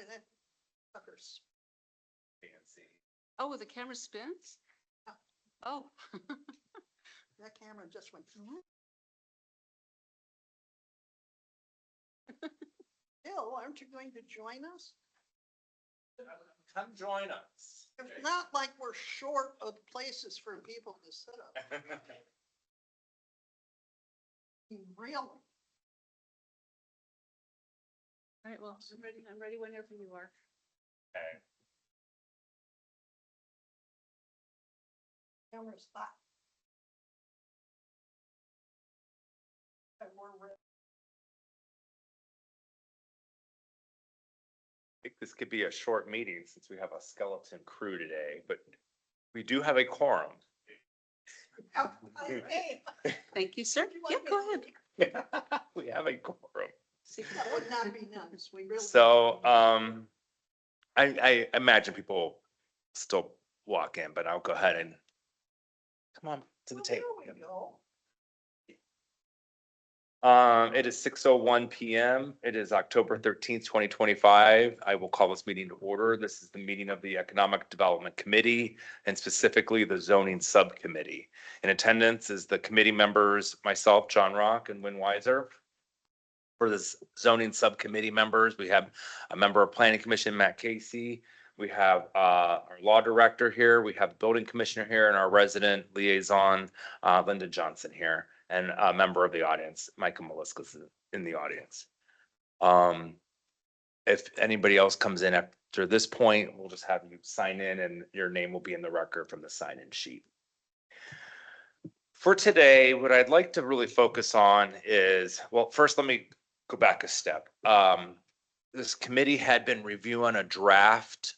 when that suckers. Fancy. Oh, the camera spins? Oh, That camera just went. Bill, aren't you going to join us? Come join us. It's not like we're short of places for people to sit up. Really? all right, well, I'm ready whenever you are. Okay. Camera's hot. And we're ready. I think this could be a short meeting since we have a skeleton crew today, but we do have a quorum. Hey, Thank you, sir. you Yeah, want me go to- ahead. We have a quorum. That would not be nice. We really. So, I imagine people still walk in, but I'll go ahead and come on to the Well, table. there we go. It is 6:01 PM. It is October 13th, 2025. I will call this meeting to order. This is the meeting of the Economic Development Committee and specifically the Zoning Subcommittee. In attendance is the committee members, myself, John Rock, and Win Weiser. For the Zoning Subcommittee members, we have a member of Planning Commission, Matt Casey. We have our Law Director here. We have Building Commissioner here and our resident liaison, Linda Johnson here. And a member of the audience, Michael Meliscus is in the audience. If anybody else comes in after this point, we'll just have you sign in and your name will be in the record from the sign-in sheet. For today, what I'd like to really focus on is, well, first, let me go back a step. This committee had been reviewing a draft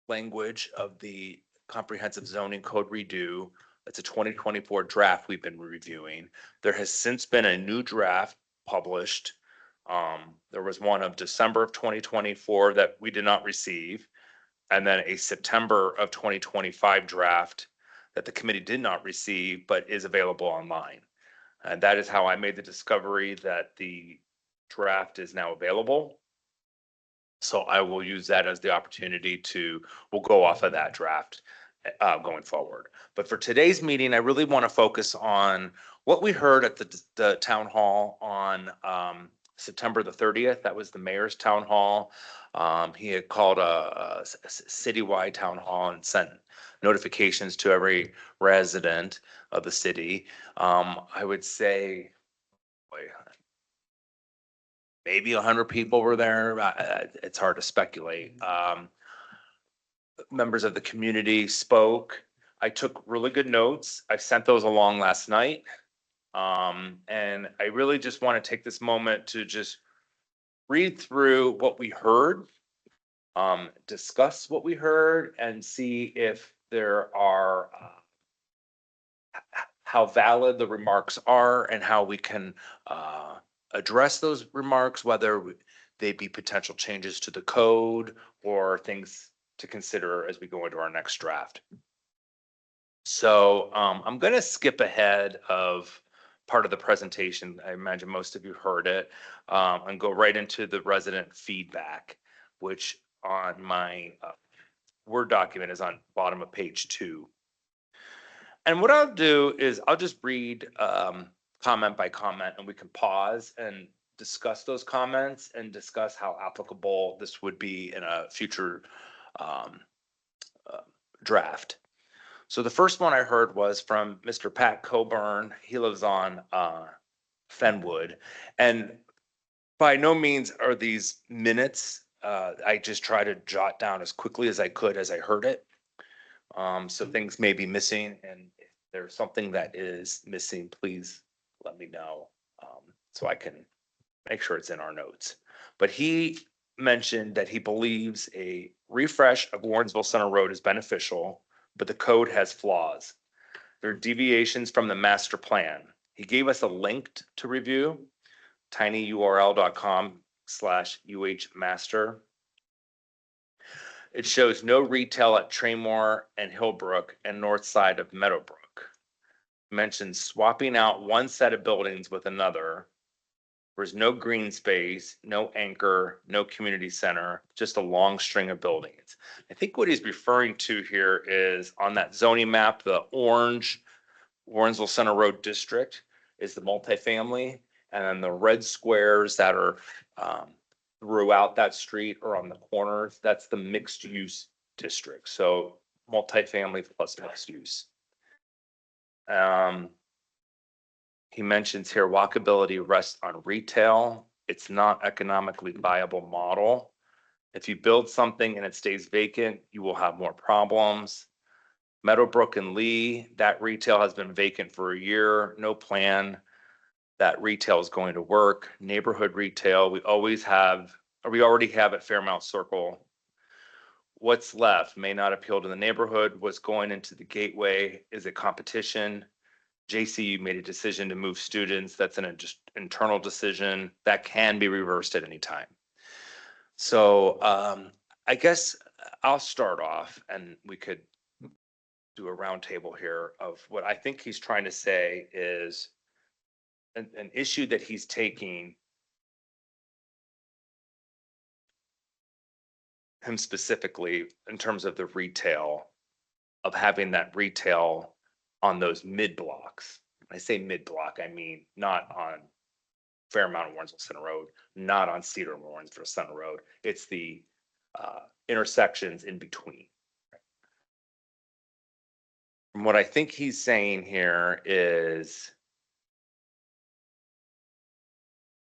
language of the comprehensive zoning code redo. It's a 2024 draft we've been reviewing. There has since been a new draft published. There was one of December of 2024 that we did not receive. And then a September of 2025 draft that the committee did not receive, but is available online. And that is how I made the discovery that the draft is now available. So I will use that as the opportunity we'll go off of that draft going forward. But for today's meeting, I really want to focus on what we heard at the town hall on September the 30th. That was the mayor's town hall. He had called a citywide town hall and sent notifications to every resident of the city. I would say, boy, maybe 100 people were there. It's hard to speculate. Members of the community spoke. I took really good notes. I sent those along last night. And I really just want to take this moment to just read through what we heard, discuss what we heard, and see if there are how valid the remarks are and how we can address those remarks, whether they be potential changes to the code or things to consider as we go into our next draft. So I'm going to skip ahead of part of the presentation. I imagine most of you heard it, and go right into the resident feedback, which on my Word document is on bottom of page 2. And what I'll do is I'll just read comment by comment, and we can pause and discuss those comments and discuss how applicable this would be in a future draft. So the first one I heard was from Mr. Pat Coburn. He lives on Fenwood. And by no means are these minutes. I just try to jot down as quickly as I could as I heard it. So things may be missing, and if there's something that is missing, please let me know so I can make sure it's in our notes. But he mentioned that he believes a refresh of Warrensville Center Road is beneficial, but the code has flaws. There are deviations from the master plan. He gave us a link to review, tinyurl.com/uhmaster. It shows no retail at Traymore and Hillbrook and north side of Meadowbrook. Mentions swapping out one set of buildings with another There's no green space, no anchor, no community center, just a long string of buildings. I think what he's referring to here is on that zoning map, the orange Warrensville Center Road District is the multifamily. And then the red squares that are throughout that street or on the corners, that's the mixed use district. So multifamily plus mixed use. He mentions here walkability rests on retail. It's not economically viable model. If you build something and it stays vacant, you will have more problems. Meadowbrook and Lee, that retail has been vacant for a year, no plan that retail is going to work. Neighborhood retail, we already have at Fairmount Circle. What's left may not appeal to the neighborhood. What's going into the gateway is a competition. JCU made a decision to move students. That's an just internal decision that can be reversed at any time. So I guess I'll start off and we could do a roundtable here of what I think he's trying to say is an issue that he's taking him specifically in terms of the retail, of having that retail on those mid blocks. When I say mid block, I mean not on Fairmount and Warrensville Center Road, not on Cedar and Warrensville Center Road. It's the intersections in between. And what I think he's saying here is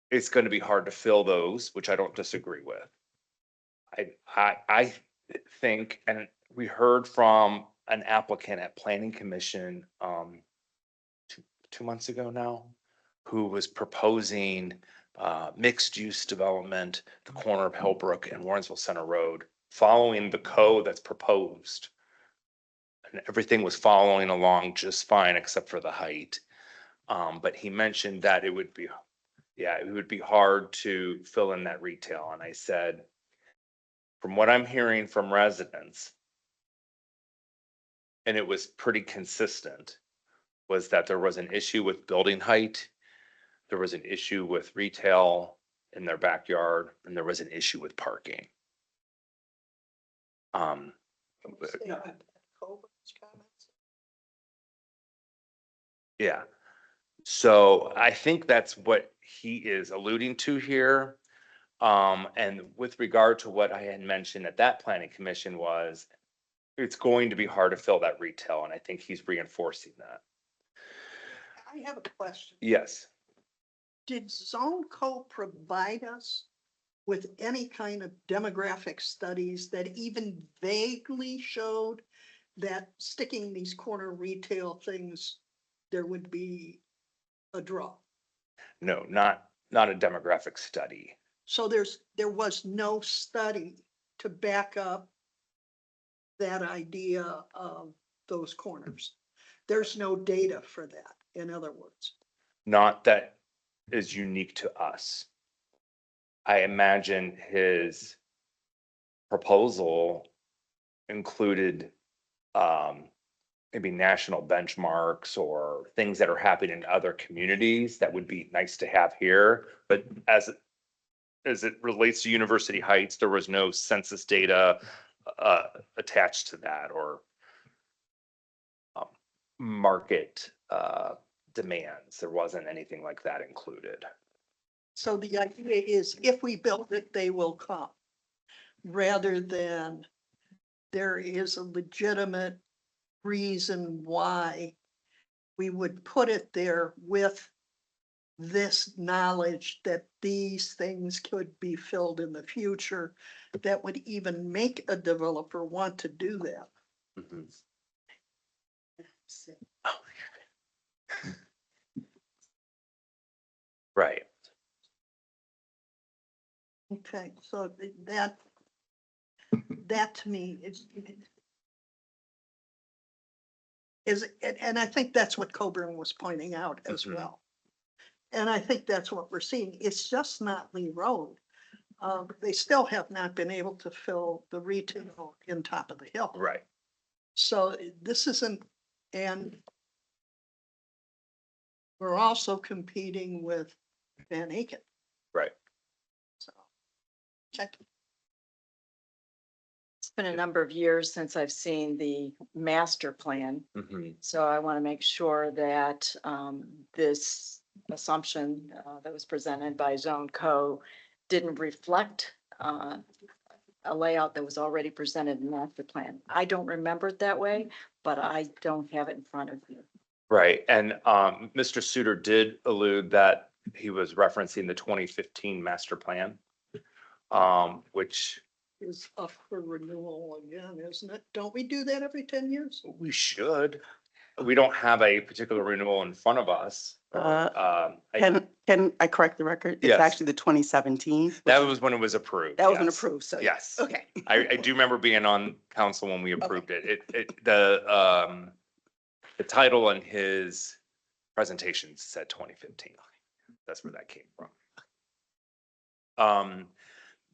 it's going to be hard to fill those, which I don't disagree with. I think, and we heard from an applicant at Planning Commission 2 months ago now, who was proposing mixed use development, the corner of Hillbrook and Warrensville Center Road, following the code that's proposed. And everything was following along just fine, except for the height. But he mentioned that it would be hard to fill in that retail. And I said, from what I'm hearing from residents, and it was pretty consistent, was that there was an issue with building height, there was an issue with retail in their backyard, and there was an issue with parking. Yeah. So I think that's what he is alluding to here. And with regard to what I had mentioned at that planning commission was, it's going to be hard to fill that retail, and I think he's reinforcing that. I have a question. Yes. Did ZoneCo provide us with any kind of demographic studies that even vaguely showed that sticking these corner retail things, there would be a draw? No, not a demographic study. So there was no study to back up that idea of those corners. There's no data for that, in other words. Not that is unique to us. I imagine his proposal included maybe national benchmarks or things that are happening in other communities that would be nice to have here. But as it relates to University Heights, there was no census data attached to that or market demands. There wasn't anything like that included. So the idea is if we build it, they will come, rather than there is a legitimate reason why we would put it there with this knowledge that these things could be filled in the future, that would even make a developer want to do that. Mm-hmm. Right. Okay, so that to me is, and I think that's what Coburn was pointing out as Mhm. well. And I think that's what we're seeing. It's just not Lee Road. They still have not been able to fill the retail in top of the hill. Right. So this isn't, and we're also competing with Van Aken. Right. So. Check. It's been a number of years since I've seen the master plan. Mhm. So I want to make sure that this assumption that was presented by Zone Co. didn't reflect a layout that was already presented in the master plan. I don't remember it that way, but I don't have it in front of me. Right, and Mr. Suter did allude that he was referencing the 2015 master plan. Which Is up for renewal again, isn't it? Don't we do that every 10 years? we should. We don't have a particular renewal in front of us. Can I correct the record? Yes. It's actually the 2017. That was when it was approved. That was when yes. approved, so. Yes. Okay. I do remember being on council when we approved it. The title in his presentation said 2015. That's where that came from.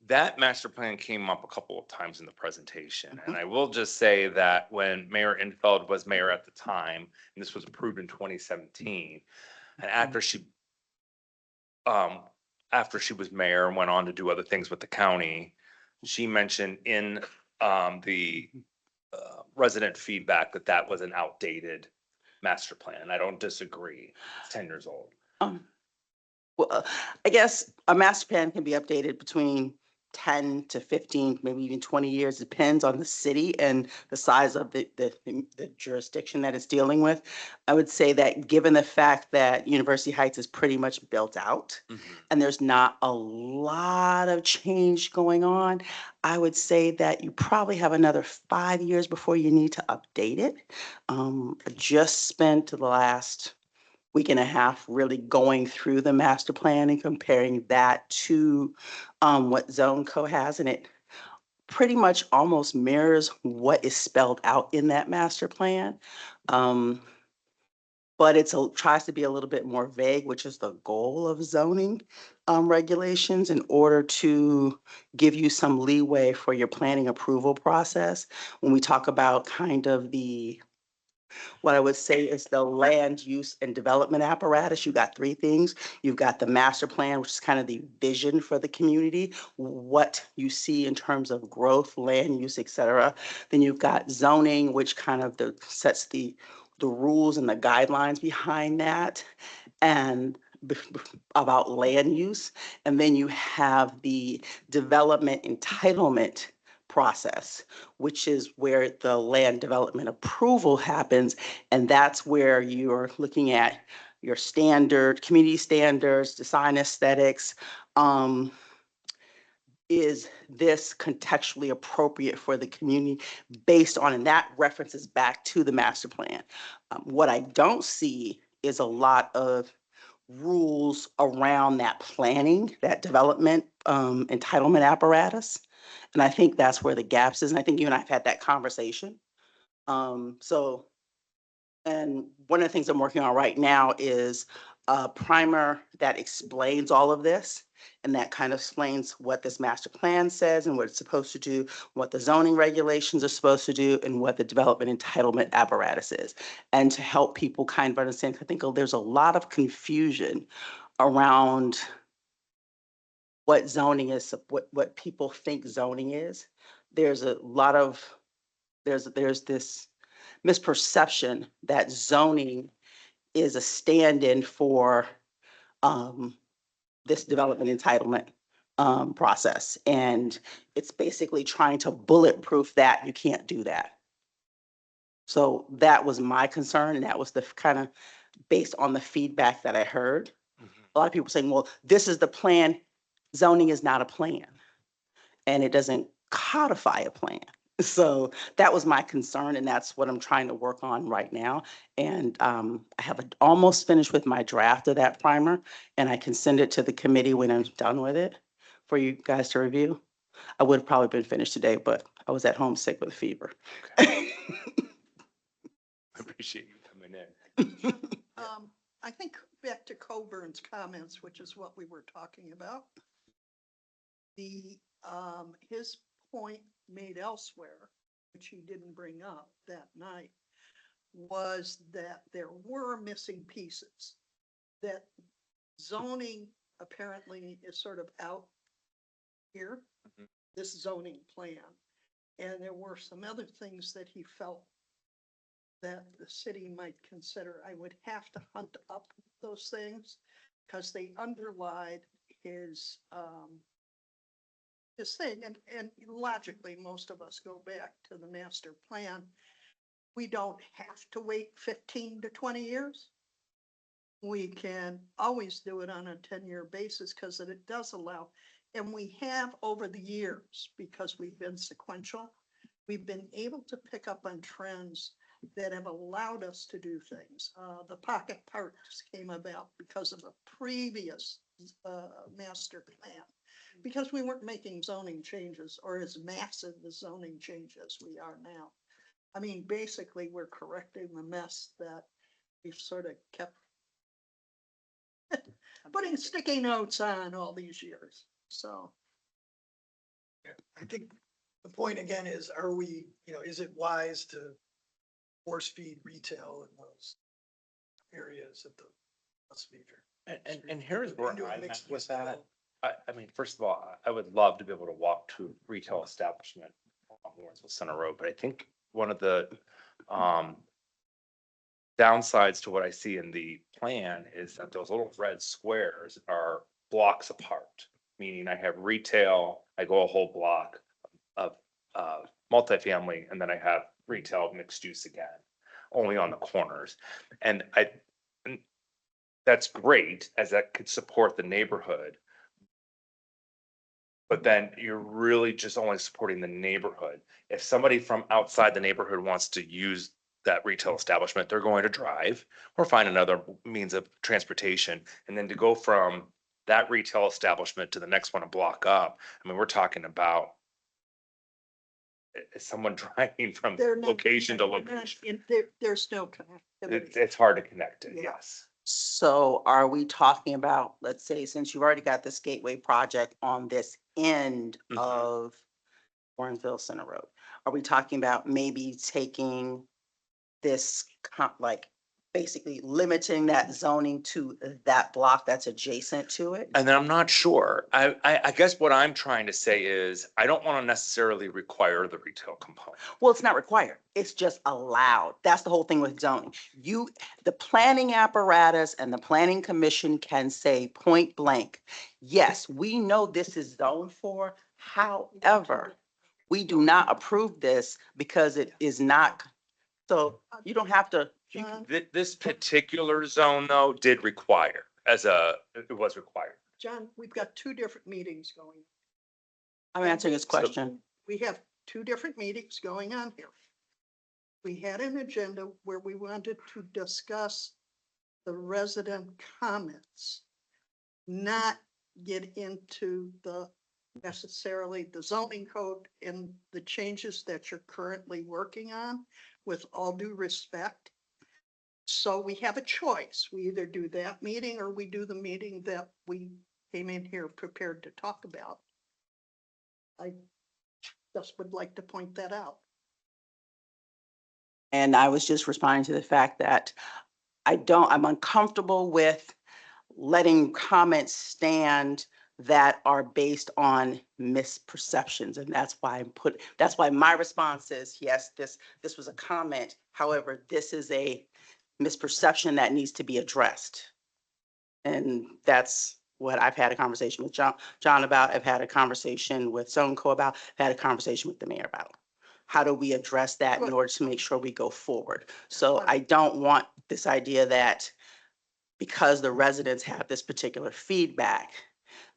That master plan came up a couple of times in the presentation, and I will just say that when Mayor Infeld was mayor at the time, and this was approved in 2017, and after she was mayor and went on to do other things with the county, she mentioned in the resident feedback that that was an outdated master plan. I don't disagree. It's 10 years old. Well, I guess a master plan can be updated between 10 to 15, maybe even 20 years, depends on the city and the size of the jurisdiction that it's dealing with. I would say that given the fact that University Heights is pretty much built out and there's not a lot of change going on, I would say that you probably have another 5 years before you need to update it. I just spent the last week and a half really going through the master plan and comparing that to what Zone Co has, and it pretty much almost mirrors what is spelled out in that master plan. But tries to be a little bit more vague, which is the goal of zoning regulations, in order to give you some leeway for your planning approval process. When we talk about kind of what I would say is the land use and development apparatus, you got three things. You've got the master plan, which is kind of the vision for the community, what you see in terms of growth, land use, et cetera. Then you've got zoning, which kind of sets the rules and the guidelines behind that, and about land use. And then you have the development entitlement process, which is where the land development approval happens. And that's where you're looking at your community standards, design aesthetics. Is this contextually appropriate for the community based on, and that references back to the master plan. What I don't see is a lot of rules around that planning, that development entitlement apparatus. And I think that's where the gaps is. And I think you and I have had that conversation. And one of the things I'm working on right now is a primer that explains all of this. And that kind of explains what this master plan says and what it's supposed to do, what the zoning regulations are supposed to do, and what the development entitlement apparatus is. And to help people kind of understand, I think there's a lot of confusion around what zoning is, what people think zoning is. There's a lot of, there's this misperception that zoning is a stand-in for this development entitlement process. And it's basically trying to bulletproof that. You can't do that. So that was my concern, and that was the kind of based on the feedback that I heard. A lot of people saying, well, this is the plan. Zoning is not a plan, and it doesn't codify a plan. So that was my concern, and that's what I'm trying to work on right now. And I have almost finished with my draft of that primer, and I can send it to the committee when I'm done with it for you guys to review. I would have probably been finished today, but I was at home sick with a fever. I appreciate you coming in. I think back to Coburn's comments, which is what we were talking about. His point made elsewhere, which he didn't bring up that night, was that there were missing pieces, that zoning apparently is sort of out here, Mhm. this zoning plan. And there were some other things that he felt that the city might consider. I would have to hunt up those things because they underlied his thing. And logically, most of us go back to the master plan. We don't have to wait 15 to 20 years. We can always do it on a 10-year basis because it does allow, and we have over the years, because we've been sequential, we've been able to pick up on trends that have allowed us to do things. The pocket parks came about because of a previous master plan, because we weren't making zoning changes or as massive as zoning changes we are now. I mean, basically, we're correcting the mess that we've sort of kept putting sticky notes on all these years, so. I think the point again is, are we, is it wise to force feed retail in those areas at the bus feeder? And here's where Into a I'm at mixed with use that. development. I mean, first of all, I would love to be able to walk to a retail establishment on Lawrenceville Center Road, but I think one of the downsides to what I see in the plan is that those little red squares are blocks apart. Meaning I have retail, I go a whole block of multifamily, and then I have retail mixed use again, only on the corners. And that's great, as that could support the neighborhood. But then you're really just only supporting the neighborhood. If somebody from outside the neighborhood wants to use that retail establishment, they're going to drive or find another means of transportation. And then to go from that retail establishment to the next one a block up, I mean, we're talking about someone driving from They're not- location to they're not location. There's no connectivity. It's hard to connect it, Yeah. yes. So are we talking about, let's say, since you've already got this Gateway project on this end Mhm. of Warrensville Center Road, are we talking about maybe taking this, like, basically limiting that zoning to that block that's adjacent to it? And then I'm not sure. I guess what I'm trying to say is, I don't want to necessarily require the retail component. Well, it's not required. It's just allowed. That's the whole thing with zoning. The planning apparatus and the planning commission can say point blank, yes, we know this is zoned for. However, we do not approve this because it is not. So you don't have to, John, This particular zone though did require, it was required. John, we've got two different meetings going. I'm answering his question. We have two different meetings going on here. We had an agenda where we wanted to discuss the resident comments, not get into necessarily the zoning code and the changes that you're currently working on, with all due respect. So we have a choice. We either do that meeting or we do the meeting that we came in here prepared to talk about. I just would like to point that out. And I was just responding to the fact that I'm uncomfortable with letting comments stand that are based on misperceptions. And that's why that's why my response is, yes, this was a comment. However, this is a misperception that needs to be addressed. And that's what I've had a conversation with John about. I've had a conversation with ZoneCo about, I've had a conversation with the mayor about. How do we address that in order to make sure we go forward? So I don't want this idea that because the residents have this particular feedback,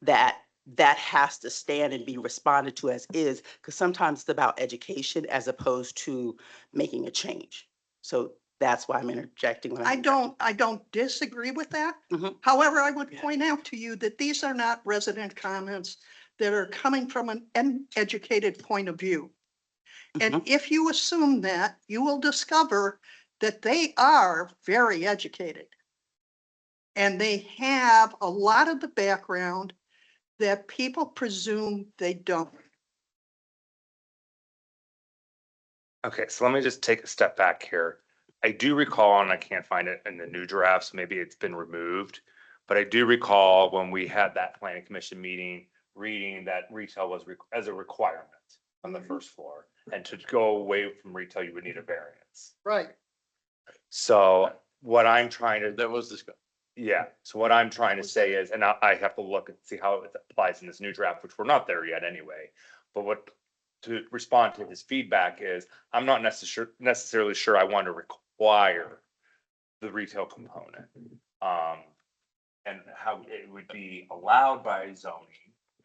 that has to stand and be responded to as is, because sometimes it's about education as opposed to making a change. So that's why I'm interjecting. when I I'm- don't disagree with that. Mhm. However, I would Yeah. point out to you that these are not resident comments that are coming from an uneducated point of view. And if you assume that, you will discover that they are very educated. And they have a lot of the background that people presume they don't. Okay, so let me just take a step back here. I do recall, and I can't find it in the new draft, so maybe it's been removed, But I do recall when we had that planning commission meeting, reading that retail was as a requirement on the first floor. And to go away from retail, you would need a variance. Right. So what I'm trying to, That was discussed. yeah, so what I'm trying to say is, and I have to look and see how it applies in this new draft, which we're not there yet anyway. But what, to respond to his feedback is, I'm not necessarily sure I want to require the retail component. And how it would be allowed by zoning,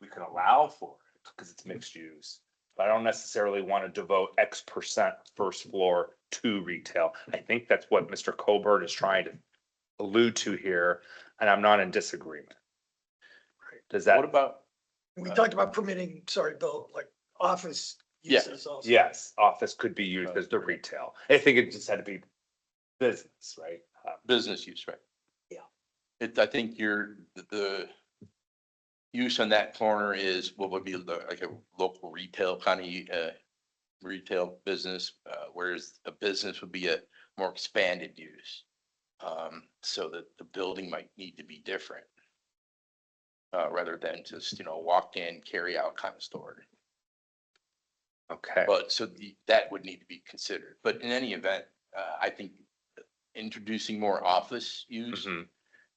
we could allow for it because it's mixed use. But I don't necessarily want to devote X% first floor to retail. I think that's what Mr. Colbert is trying to allude to here, and I'm not in disagreement. Does that? What about, We talked about permitting, sorry, Bill, like office Yeah. uses also. Yes, office could be used as the retail. I think it just had to be business, right? business use, right? Yeah. I think the use on that corner is what would be like a local retail kind of, retail business, whereas a business would be a more expanded use. So that the building might need to be different. Rather than just, walk in, carry out kind of store. Okay, But so that would need to be considered. But in any event, I think introducing more office use, Mhm.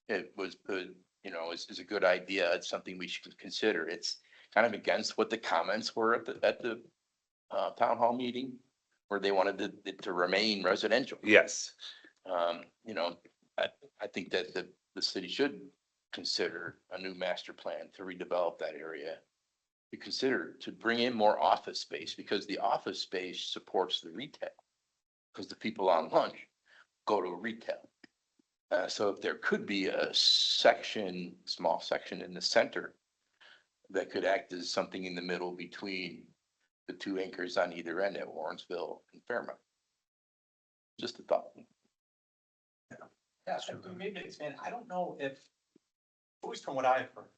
it was good, is a good idea. It's something we should consider. It's kind of against what the comments were at the town hall meeting, where they wanted it to remain residential. Yes, I think that the city should consider a new master plan to redevelop that area. To consider to bring in more office space, because the office space supports the retail. Because the people on lunch go to retail. So if there could be a small section in the center that could act as something in the middle between the two anchors on either end at Warrensville and Fairmount. Just a thought. Yeah, and maybe expand, I don't know if, at least from what I've heard,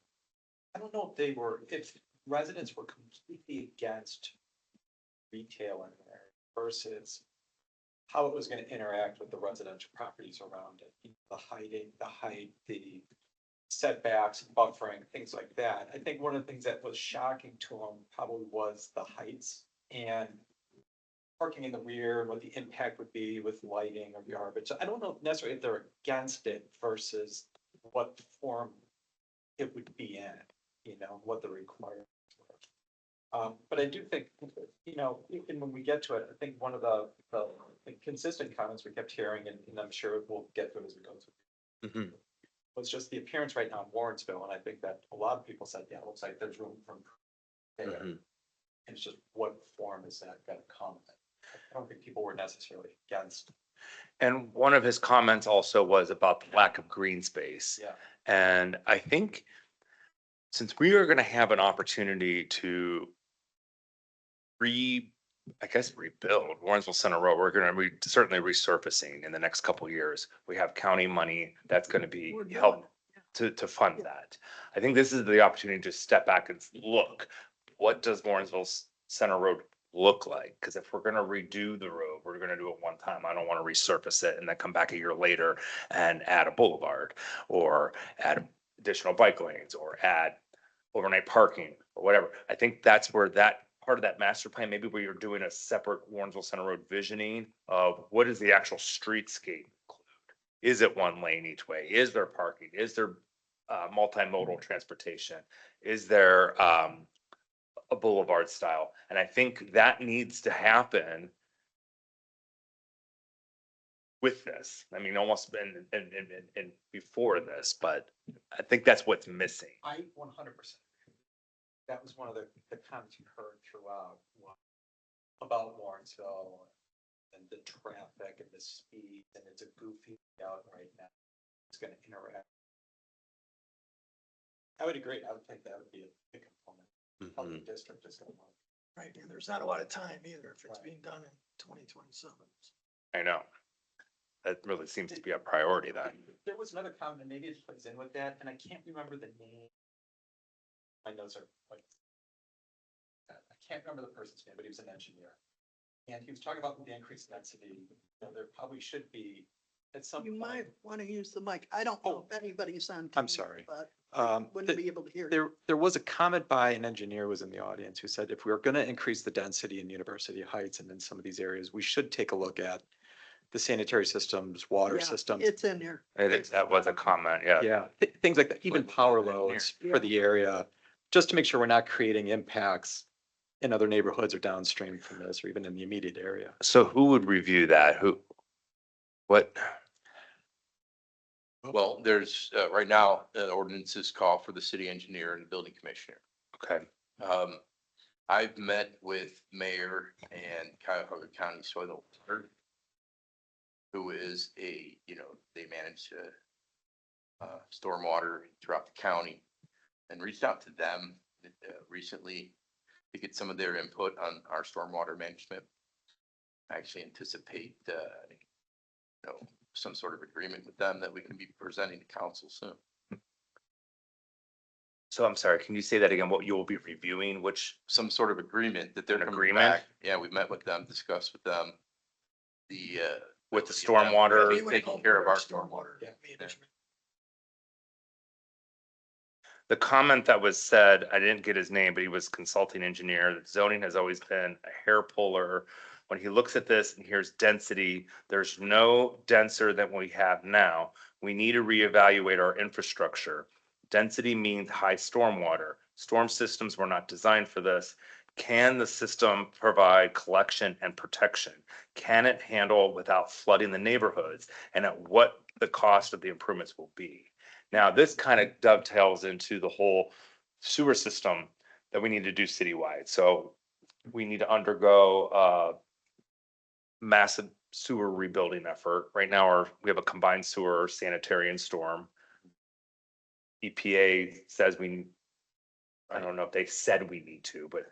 I don't know if residents were completely against retail in there versus how it was gonna interact with the residential properties around it. The height, the setbacks, buffering, things like that. I think one of the things that was shocking to them probably was the heights and parking in the rear, and what the impact would be with lighting or garbage. So I don't know necessarily if they're against it versus what form it would be in, what the requirements were. But I do think, and when we get to it, I think one of the consistent comments we kept hearing, and I'm sure we'll get to it as we go through, Mhm. was just the appearance right now in Warrensville, and I think that a lot of people said, yeah, it looks like there's room for there. Mhm. And it's just what form is that gonna come in? I don't think people were necessarily against. And one of his comments also was about the lack of green space. Yeah. And I think since we are gonna have an opportunity to rebuild Warrensville Center Road, we're gonna be certainly resurfacing in the next couple of years. We have county money that's gonna be We're doing help it. to fund that. I think this is the opportunity to step back and look, what does Warrensville Center Road look like? Because if we're gonna redo the road, we're gonna do it one time. I don't want to resurface it and then come back a year later and add a boulevard or add additional bike lanes or add overnight parking or whatever. I think that's where that part of that master plan, maybe where you're doing a separate Warrensville Center Road visioning of what is the actual streetscape include? Is it one lane each way? Is there parking? Is there multimodal transportation? Is there a boulevard style? And I think that needs to happen with this. I mean, almost and before this, but I think that's what's missing. I 100%. That was one of the comments you heard throughout about Warrensville and the traffic and the speed, and it's a goofy out right now. It's gonna interact. I would agree. I would think that would be a big component of the district is gonna work. Right, and there's not a lot of time either if it's Right. being done in 2027. I know. That really seems to be a priority then. There was another comment, and maybe it plays in with that, and I can't remember the name. My notes are like, I can't remember the person's name, but he was an engineer. And he was talking about the increased density, there probably should be at some You point. might want to use the mic. I don't know if anybody's on. I'm TV, sorry. But Th- wouldn't be able to hear you. There was a comment by an engineer who was in the audience who said if we were gonna increase the density in University Heights and in some of these areas, we should take a look at the sanitary systems, water Yeah, systems. It's in there. That was a comment, yeah. Yeah, things like that, even With power the engineer. loads Yeah. for the area, just to make sure we're not creating impacts in other neighborhoods or downstream from this, or even in the immediate area. So who would review that? What? Well, there's, right now, ordinances call for the city engineer and the building commissioner. Okay, I've met with mayor and Cuyahoga County Soil Authority, who is they manage stormwater throughout the county, and reached out to them recently to get some of their input on our stormwater management. I actually anticipate, some sort of agreement with them that we can be presenting to council soon. so I'm sorry, can you say that again? What you will be reviewing, which, Some sort of agreement that they're An coming agreement? back. Yeah, we met with them, discussed with them. The with the ability of them stormwater? We would taking help care of with our stormwater stormwater. management. The comment that was said, I didn't get his name, but he was consulting engineer, that zoning has always been a hair puller. When he looks at this and hears density, there's no denser than we have now. We need to reevaluate our infrastructure. Density means high stormwater. Storm systems were not designed for this. Can the system provide collection and protection? Can it handle without flooding the neighborhoods? And at what the cost of the improvements will be? Now, this kind of dovetails into the whole sewer system that we need to do citywide. So we need to undergo a massive sewer rebuilding effort. Right now, we have a combined sewer, sanitary and storm. EPA says I don't know if they said we need to, but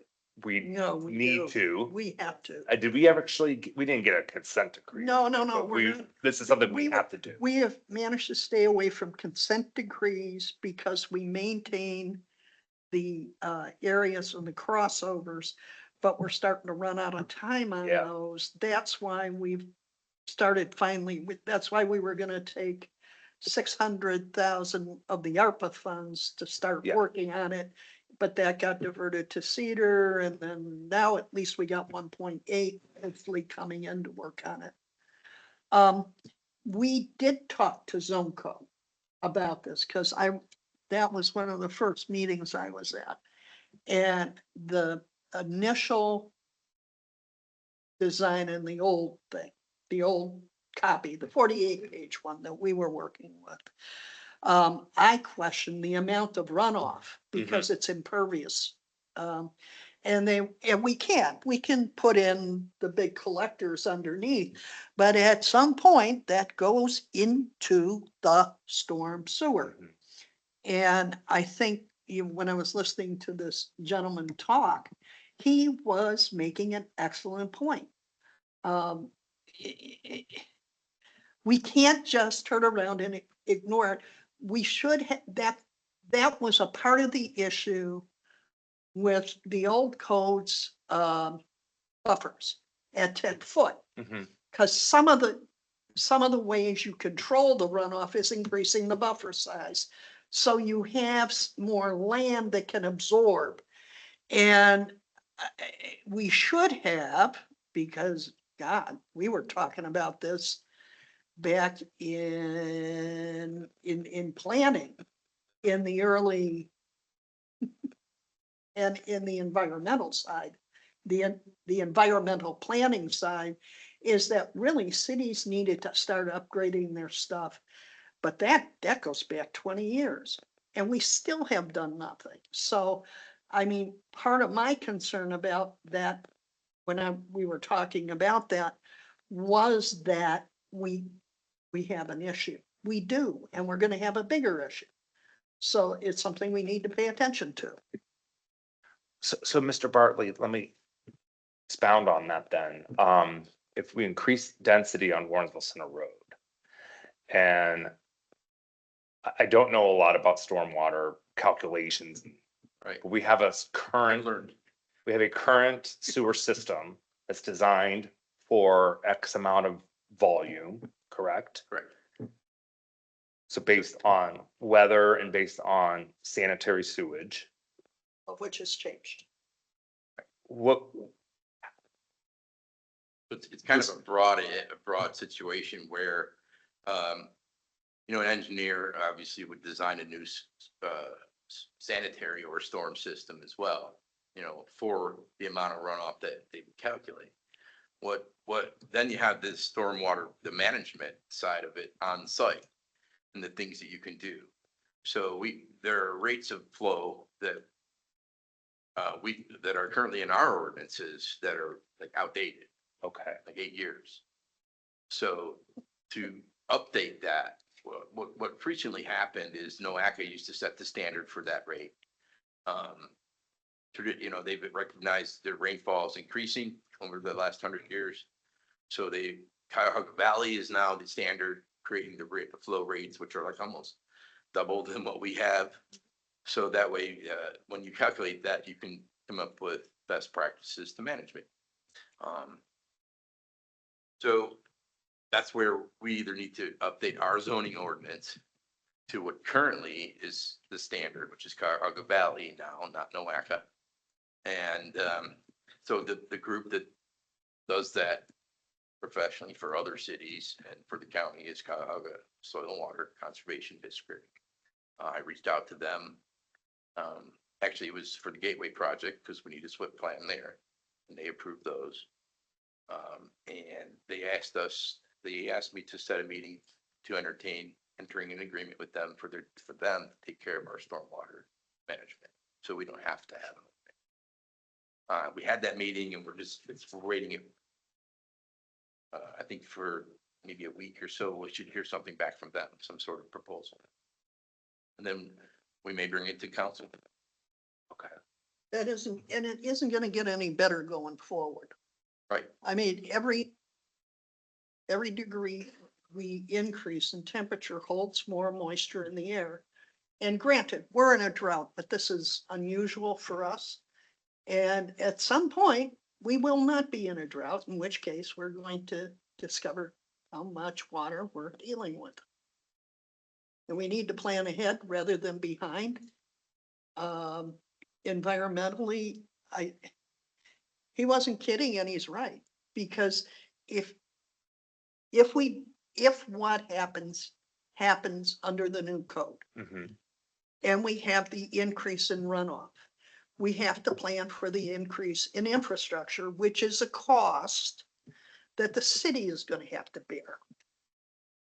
we No, we need do. to. We have to. Did we ever actually, we didn't get a consent decree. No, no, but we're not. this is something we We- have to do. We have managed to stay away from consent decrees because we maintain the areas and the crossovers, but we're starting to run out of time on Yeah. those. That's why we've started finally, that's why we were gonna take 600,000 of the ARPA funds to start Yeah. working on it. But that got diverted to Cedar, and then now at least we got 1.8 hopefully coming in to work on it. We did talk to Zonco about this, because that was one of the first meetings I was at. And the initial design in the old thing, the old copy, the 48-page one that we were working with. I question the amount of runoff because it's impervious. And we can put in the big collectors underneath, but at some point that goes into the storm sewer. Mhm. And I think when I was listening to this gentleman talk, he was making an excellent point. We can't just turn around and ignore it. We should have, that was a part of the issue with the old codes, buffers at 10 foot. Mhm. Because some of the ways you control the runoff is increasing the buffer size. So you have more land that can absorb. And we should have, because God, we were talking about this back in planning in the early and in the environmental side. The environmental planning side is that really cities needed to start upgrading their stuff. But that goes back 20 years and we still have done nothing. So, I mean, part of my concern about that when we were talking about that was that we have an issue. We do, and we're gonna have a bigger issue. So it's something we need to pay attention to. So Mr. Bartley, let me expound on that then. If we increase density on Warrensville Center Road, and I don't know a lot about stormwater calculations, Right. but we have a I current, learned. we have a current sewer system that's designed for X amount of volume. correct? Correct. So based on weather and based on sanitary sewage, Of which has changed. what, It's kind of a broad situation where, an engineer obviously would design a new, sanitary or storm system as well, for the amount of runoff that they would calculate. Then you have this stormwater, the management side of it on site and the things that you can do. So there are rates of flow that that are currently in our ordinances that are like outdated, okay, like 8 years. So to update that, what recently happened is NOACA used to set the standard for that rate. They've recognized their rainfalls increasing over the last 100 years. So Cuyahoga Valley is now the standard, creating the flow rates, which are like almost double than what we have. So that way, when you calculate that, you can come up with best practices to management. So that's where we either need to update our zoning ordinance to what currently is the standard, which is Cuyahoga Valley now, not NOACA. And so the group that does that professionally for other cities and for the county is Cuyahoga Soil and Water Conservation District. I reached out to them. Actually, it was for the Gateway project because we need a SWIP plan there, and they approved those. And they asked me to set a meeting to entertain entering an agreement with them for them to take care of our stormwater management, so we don't have to have them. We had that meeting and we're waiting it. I think for maybe a week or so, we should hear something back from them, some sort of proposal. And then we may bring it to council. okay. That isn't, and it isn't gonna get any better going forward. Right. I mean, every degree we increase in temperature holds more moisture in the air. And granted, we're in a drought, but this is unusual for us. And at some point, we will not be in a drought, in which case we're going to discover how much water we're dealing with. And we need to plan ahead rather than behind. Environmentally, he wasn't kidding and he's right, because if what happens under the new code Mhm. and we have the increase in runoff, we have to plan for the increase in infrastructure, which is a cost that the city is going to have to bear.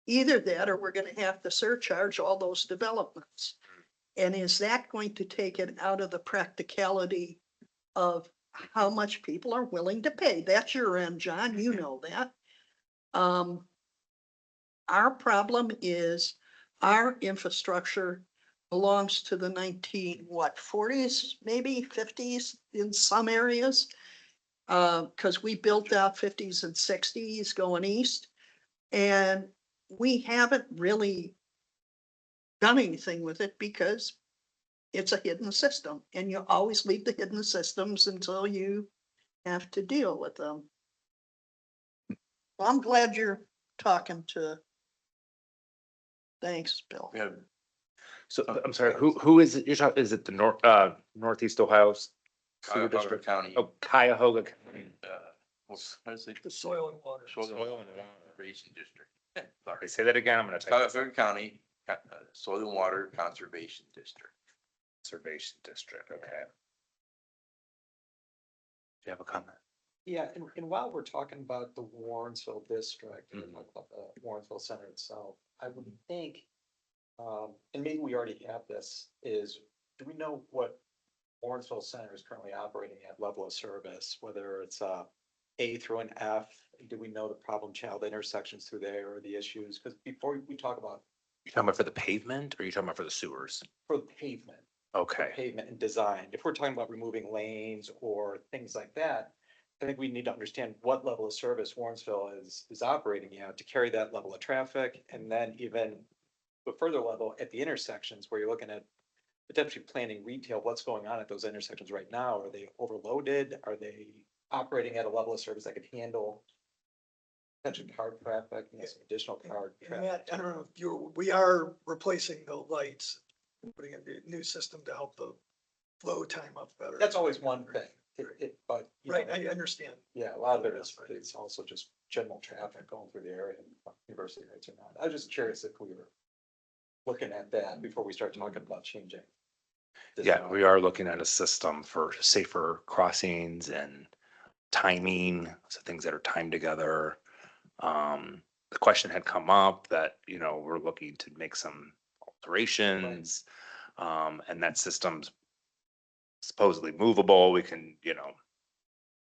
Either that, or we're going to have to surcharge all those developments. And is that going to take it out of the practicality of how much people are willing to pay? That's your end, John, you know that. Our problem is our infrastructure belongs to the 40s, maybe 50s in some areas. Because we built out 50s and 60s going east. And we haven't really done anything with it because it's a hidden system and you always leave the hidden systems until you have to deal with them. Well, I'm glad you're talking to. Thanks, Bill. We have So I'm sorry, who is it? You're talking, is it the Northeast Ohio Sewer Cuyahoga District? County. Oh, Cuyahoga County. How does it? The soil and water. Soil and Water Conservation District. Okay, say that again. I'm gonna type Cuyahoga County Soil and Water Conservation District. Conservation District, okay. Do you have a comment? Yeah, and while we're talking about the Warrensville district, and Mhm. about the Warrensville Center itself, I would think, and maybe we already have this, do we know what Warrensville Center is currently operating at level of service, whether it's A through an F? Do we know the problem child intersections through there or the issues? Because before we talk about You talking about for the pavement or you talking about for the sewers? for the pavement, Okay, pavement and design, if we're talking about removing lanes or things like that, I think we need to understand what level of service Warrensville is operating at to carry that level of traffic. And then even a further level at the intersections where you're looking at potentially planning retail, what's going on at those intersections right now? Are they overloaded? Are they operating at a level of service that could handle Potential car traffic, some additional car And traffic. Matt, I don't know if we are replacing the lights, putting in a new system to help the flow time up better. That's always one thing, but. you Right, know, I understand. Yeah, a lot of it is, it's also just general traffic going through the area, university rates or not. I was just curious if we were looking at that before we start talking about changing. Yeah, we are looking at a system for safer crossings and timing, so things that are timed together. The question had come up that, we're looking to make some alterations. And that system's supposedly movable. We can,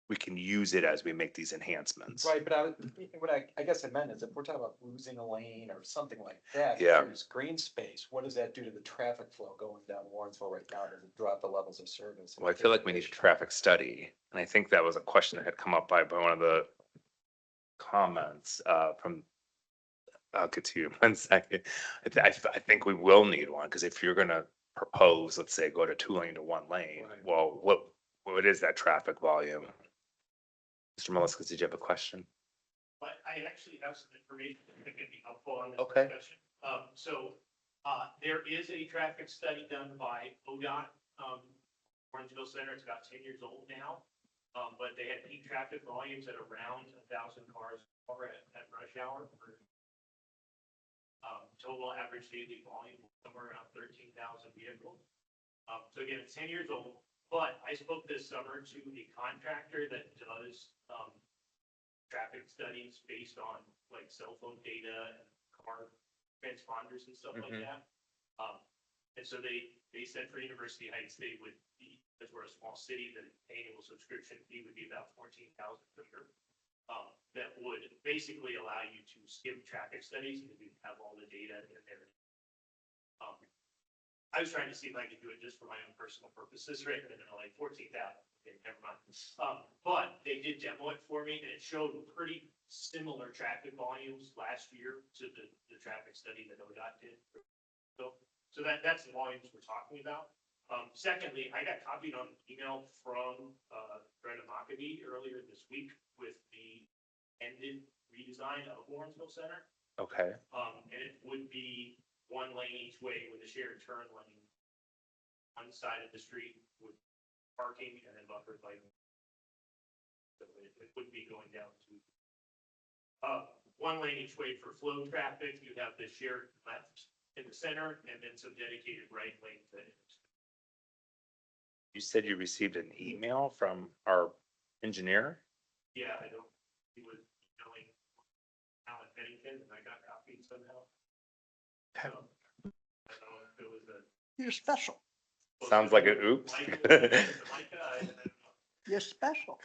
we can use it as we make these enhancements. Right, but what I guess I meant is if we're talking about losing a lane or something like that. Yeah. There's green space, what does that do to the traffic flow going down Warrensville right now? Does it drop the levels of service? Well, I feel like we need a traffic study, and I think that was a question that had come up by one of the comments, from, I'll get to you in 1 second. I think we will need one, because if you're gonna propose, let's say, go to 2 lane to 1 lane, Right. well, what is that traffic volume? Mr. Meliscus, did you have a question? But I actually have some information that could be helpful on this Okay. discussion. There is a traffic study done by ODOT, Orangeville Center. It's about 10 years old now. But they had peak traffic volumes at around 1,000 cars or at rush hour. Total average daily volume somewhere around 13,000 vehicles. So again, it's 10 years old, but I spoke this summer to a contractor that does, traffic studies based on like cell phone data and car transponders and stuff like Mhm. that. And so they said for University Heights, they would be, because we're a small city, the annual subscription fee would be about 14,000 per year. That would basically allow you to skip traffic studies because you have all the data in there. I was trying to see if I could do it just for my own personal purposes, right? And they're like 14,000. Okay, never mind. But they did demo it for me and it showed pretty similar traffic volumes last year to the traffic study that ODOT did. So that's the volumes we're talking about. Secondly, I got copied on an email from Brenda Mockabee earlier this week with the ended redesign of Warrensville Center. Okay. And it would be 1 lane each way with a shared turn lane. One side of the street with parking and then buffered by. So it would be going down to 1 lane each way for flow traffic. You have the shared left in the center and then some dedicated right lanes that. You said you received an email from our engineer? Yeah, he was emailing Alan Pennington and I got copied somehow. So, I don't know if it was a. You're special. Sounds like an oops. You're special.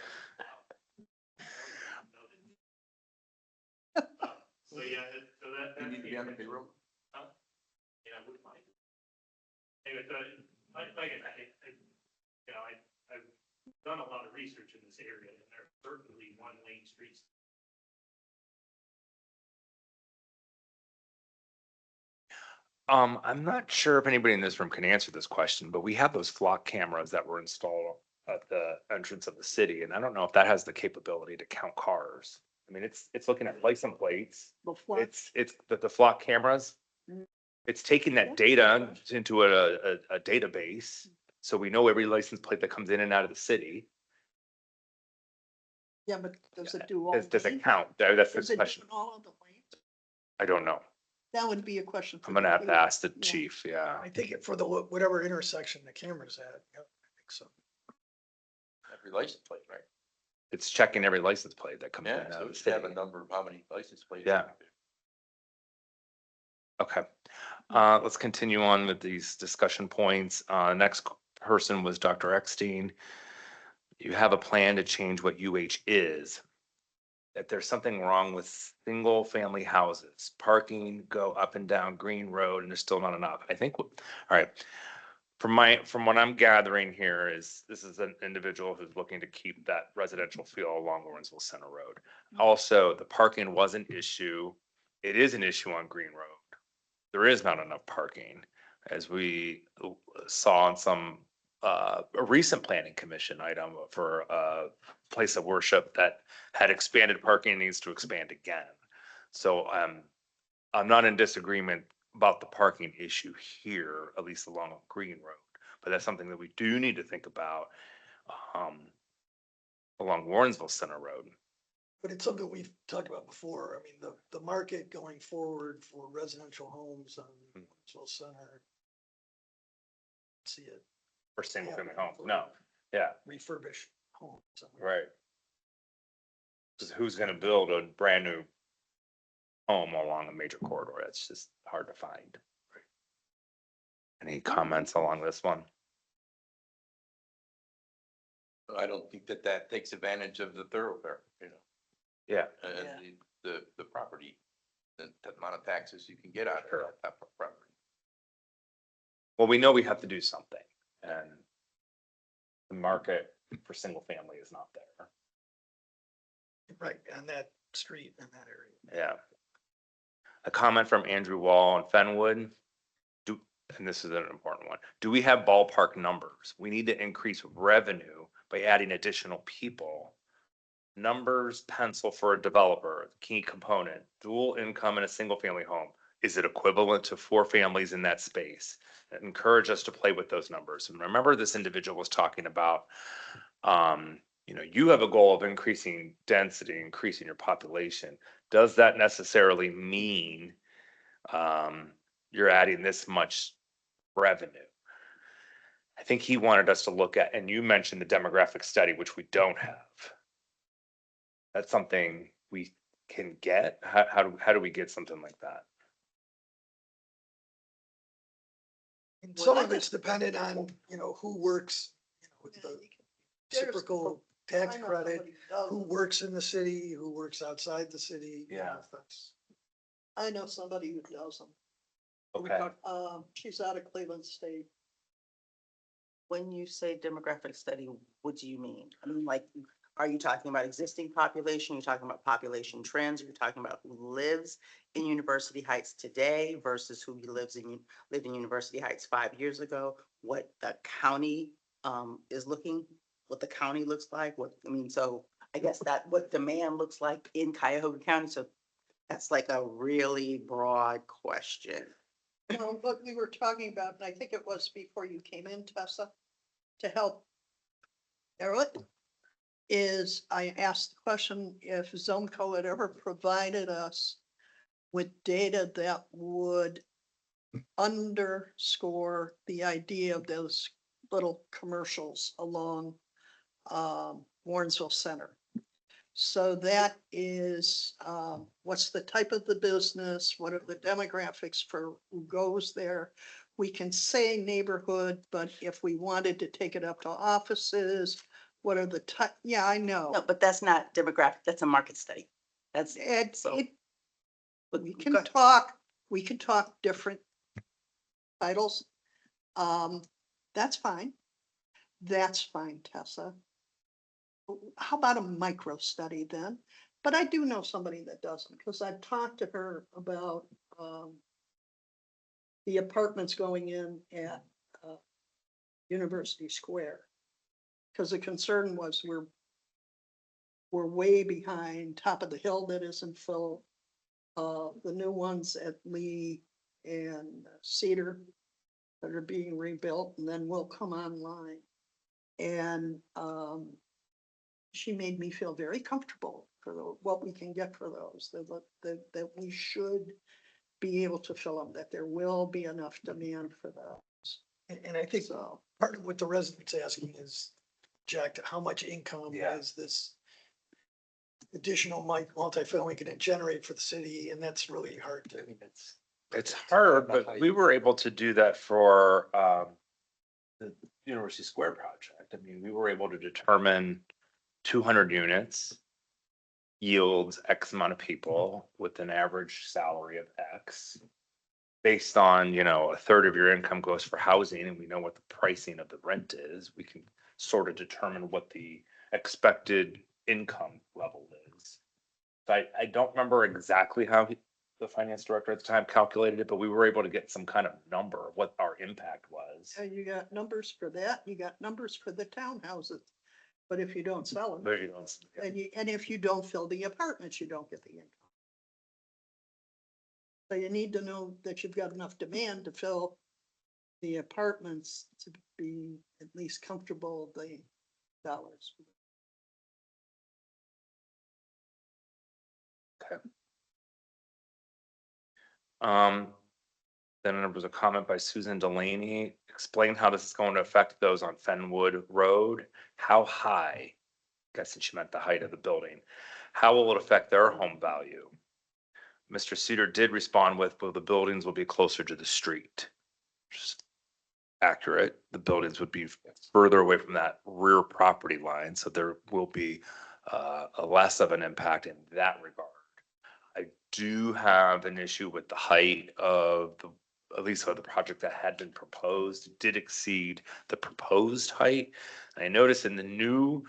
So yeah, so that. You need to be on the payroll? Yeah, I wouldn't mind. Anyway, so like I've done a lot of research in this area and there are certainly 1 lane streets. I'm not sure if anybody in this room can answer this question, but we have those flock cameras that were installed at the entrance of the city, and I don't know if that has the capability to count cars. I mean, it's looking at license plates. The flood. It's the flock cameras. Mm. It's taking that data into a database, so we know every license plate that comes in and out of the city. Yeah, but does it do all? Does it lanes? count? That's Does the it question. do all of the lanes? I don't know. That would be a question. for I'm gonna the have to chief. ask the Yeah. chief, yeah. I think for the, whatever intersection the camera's at, yeah, I think so. Every license plate, right? It's checking every license plate that comes in Yeah, and out so of we the should have a city. number of how many license plates. Yeah. Okay. Let's continue on with these discussion points. Next person was Dr. Eckstein. You have a plan to change what UH is. That there's something wrong with single family houses, parking, go up and down Green Road, and there's still not enough. I think, all right. From what I'm gathering here is this is an individual who's looking to keep that residential feel along Lawrenceville Center Road. Also, the parking was an issue. It is an issue on Green Road. There is not enough parking, as we saw in some a recent planning commission item for a place of worship that had expanded parking and needs to expand again. So I'm not in disagreement about the parking issue here, at least along Green Road. But that's something that we do need to think about along Warrensville Center Road. But it's something we've talked about before. I mean, the market going forward for residential homes on Wilsonville Center. See it For single family homes, no, yeah, refurbished homes. right. Because who's gonna build a brand new home along a major corridor? That's just hard to find. Any comments along this one? I don't think that that takes advantage of the thoroughfare, you know, Yeah, and the property, the amount of taxes you can get out of that type of property. well, we know we have to do something, and the market for single family is not there. Right, on that street in that area. Yeah. A comment from Andrew Wall on Fenwood. And this is an important one. Do we have ballpark numbers? We need to increase revenue by adding additional people. Numbers pencil for a developer, key component, dual income in a single family home. Is it equivalent to 4 families in that space? Encourage us to play with those numbers. And remember, this individual was talking about, you have a goal of increasing density, increasing your population. Does that necessarily mean you're adding this much revenue? I think he wanted us to look at, and you mentioned the demographic study, which we don't have. That's something we can get. How do we get something like that? And some of it's dependent on, who works, with the There's- reciprocal tax I know credit, somebody who does who it. works in the city, who works outside the city. Yeah. That's- I know somebody who does them. Okay, She's out of Cleveland State. When you say demographic study, what do you mean? I mean, like, are you talking about existing population? You're talking about population trends? You're talking about who lives in University Heights today versus who lived in University Heights 5 years ago? What the county is looking, what the county looks like? So I guess that what demand looks like in Cuyahoga County. So that's like a really broad question. No, what we were talking about, and I think it was before you came in, Tessa, to help narrow it, is I asked the question if Zoneco had ever provided us with data that would underscore the idea of those little commercials along Warrensville Center. So that is, what's the type of the business? What are the demographics for who goes there? We can say neighborhood, but if we wanted to take it up to offices, what are the type? Yeah, I know. No, but that's not demographic, that's a market study. That's, So but we go- we can talk different titles. That's fine. That's fine, Tessa. How about a micro study then? But I do know somebody that does them because I've talked to her about the apartments going in at University Square. Because the concern was we're way behind top of the hill that isn't full. The new ones at Lee and Cedar that are being rebuilt and then will come online. And she made me feel very comfortable for what we can get for those, that we should be able to fill them, that there will be enough demand for those. And I think So, part of what the residents asking is, Jack, how much income Yeah. is this additional multifamily going to generate for the city? And that's really hard to. it's hard, but we were able to do that for the University Square project. I mean, we were able to determine 200 units yields X amount of people with an average salary of X. Based on, a third of your income goes for housing and we know what the pricing of the rent is, we can sort of determine what the expected income level is. I don't remember exactly how the finance director at the time calculated it, but we were able to get some kind of number of what our impact was. You got numbers for that, you got numbers for the townhouses. But if you don't sell them, But, you know, and if you don't fill the apartments, you don't get the income. So you need to know that you've got enough demand to fill the apartments to be at least comfortable the dollars. Um, then there was a comment by Susan Delaney, explain how this is going to affect those on Fenwood Road. How high? Guessing she meant the height of the building. How will it affect their home value? Mr. Cedar did respond with, well, the buildings will be closer to the street. Which is accurate. The buildings would be further away from that rear property line, so there will be a less of an impact in that regard. I do have an issue with the height of the, at least of the project that had been proposed, It did exceed the proposed height. And I noticed in the new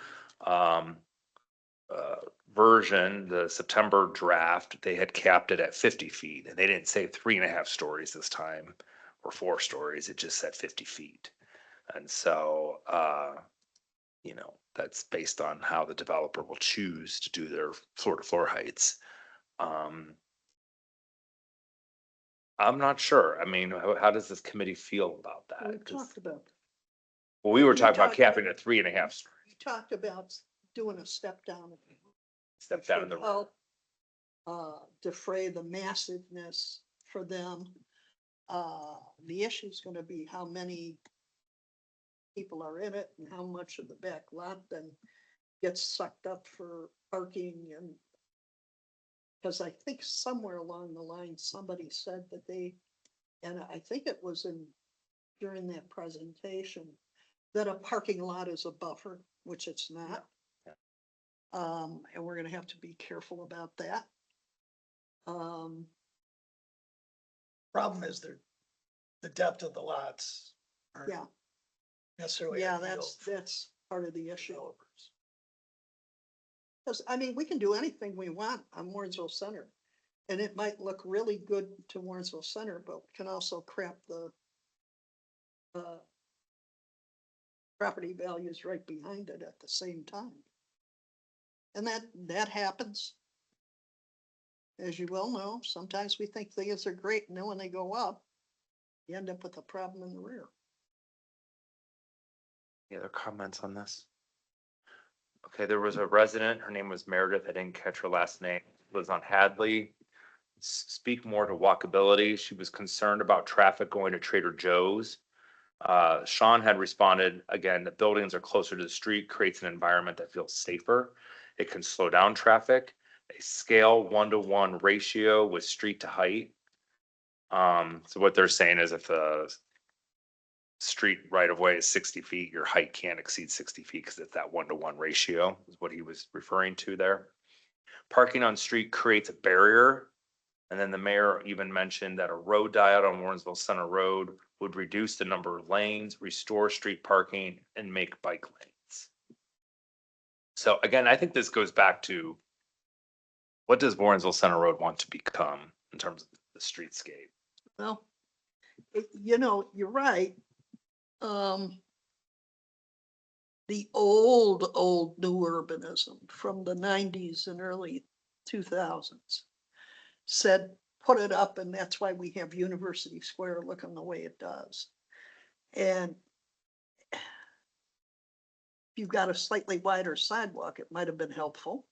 version, the September draft, they had capped it at 50 feet, and they didn't say 3.5 stories this time or 4 stories. It just said 50 feet. And so, you know, that's based on how the developer will choose to do their floor to floor heights. I'm not sure. I mean, how does this committee feel about that? We 'Cause- talked about, Well, we were we talking about talked capping about- at 3.5 we talked about doing a step down. step down in the. should help defray the massiveness for them. The issue's gonna be how many people are in it and how much of the back lot then gets sucked up for parking and because I think somewhere along the line, somebody said that they, and I think it was during that presentation, that a parking lot is a buffer, which it's not. And we're gonna have to be careful about that. Problem is the depth of the lots aren't Yeah, necessarily. yeah, ideal for that's part of the issue. developers. Because, I mean, we can do anything we want on Warrensville Center. And it might look really good to Warrensville Center, but can also crap the property values right behind it at the same time. And that happens. As you well know, sometimes we think things are great, and then when they go up, you end up with a problem in the rear. Any other comments on this? Okay, there was a resident, her name was Meredith, I didn't catch her last name, lives on Hadley. Speak more to walkability. She was concerned about traffic going to Trader Joe's. Sean had responded, again, that buildings are closer to the street, creates an environment that feels safer. It can slow down traffic. A scale 1-to-1 ratio with street to height. So what they're saying is if the street right of way is 60 feet, your height can't exceed 60 feet because it's that 1-to-1 ratio is what he was referring to there. Parking on street creates a barrier. And then the mayor even mentioned that a road diet on Warrensville Center Road would reduce the number of lanes, restore street parking, and make bike lanes. So again, I think this goes back to what does Warrensville Center Road want to become in terms of the streetscape? Well, you know, you're right. The old new urbanism from the 90s and early 2000s said, put it up, and that's why we have University Square looking the way it does. And if you've got a slightly wider sidewalk, it might have been helpful.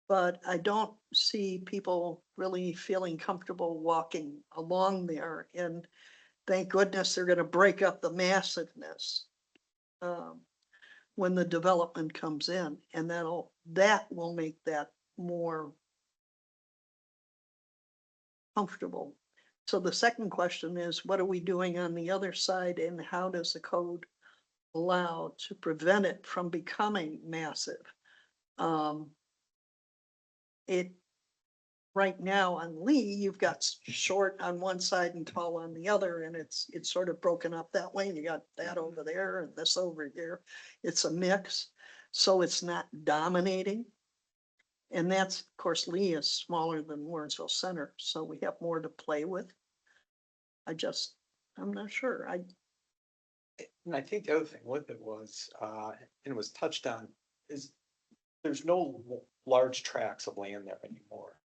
But I don't see people really feeling comfortable walking along there, and thank goodness they're gonna break up the massiveness when the development comes in, and that will make that more comfortable. So the second question is, what are we doing on the other side, and how does the code allow to prevent it from becoming massive? Right now on Lee, you've got short on one side and tall on the other, and it's sort of broken up that way. You got that over there and this over here. It's a mix, so it's not dominating. And that's, of course, Lee is smaller than Warrensville Center, so we have more to play with. I'm not sure. And I think the other thing with it was, and it was touched on, is there's no large tracts of land there anymore.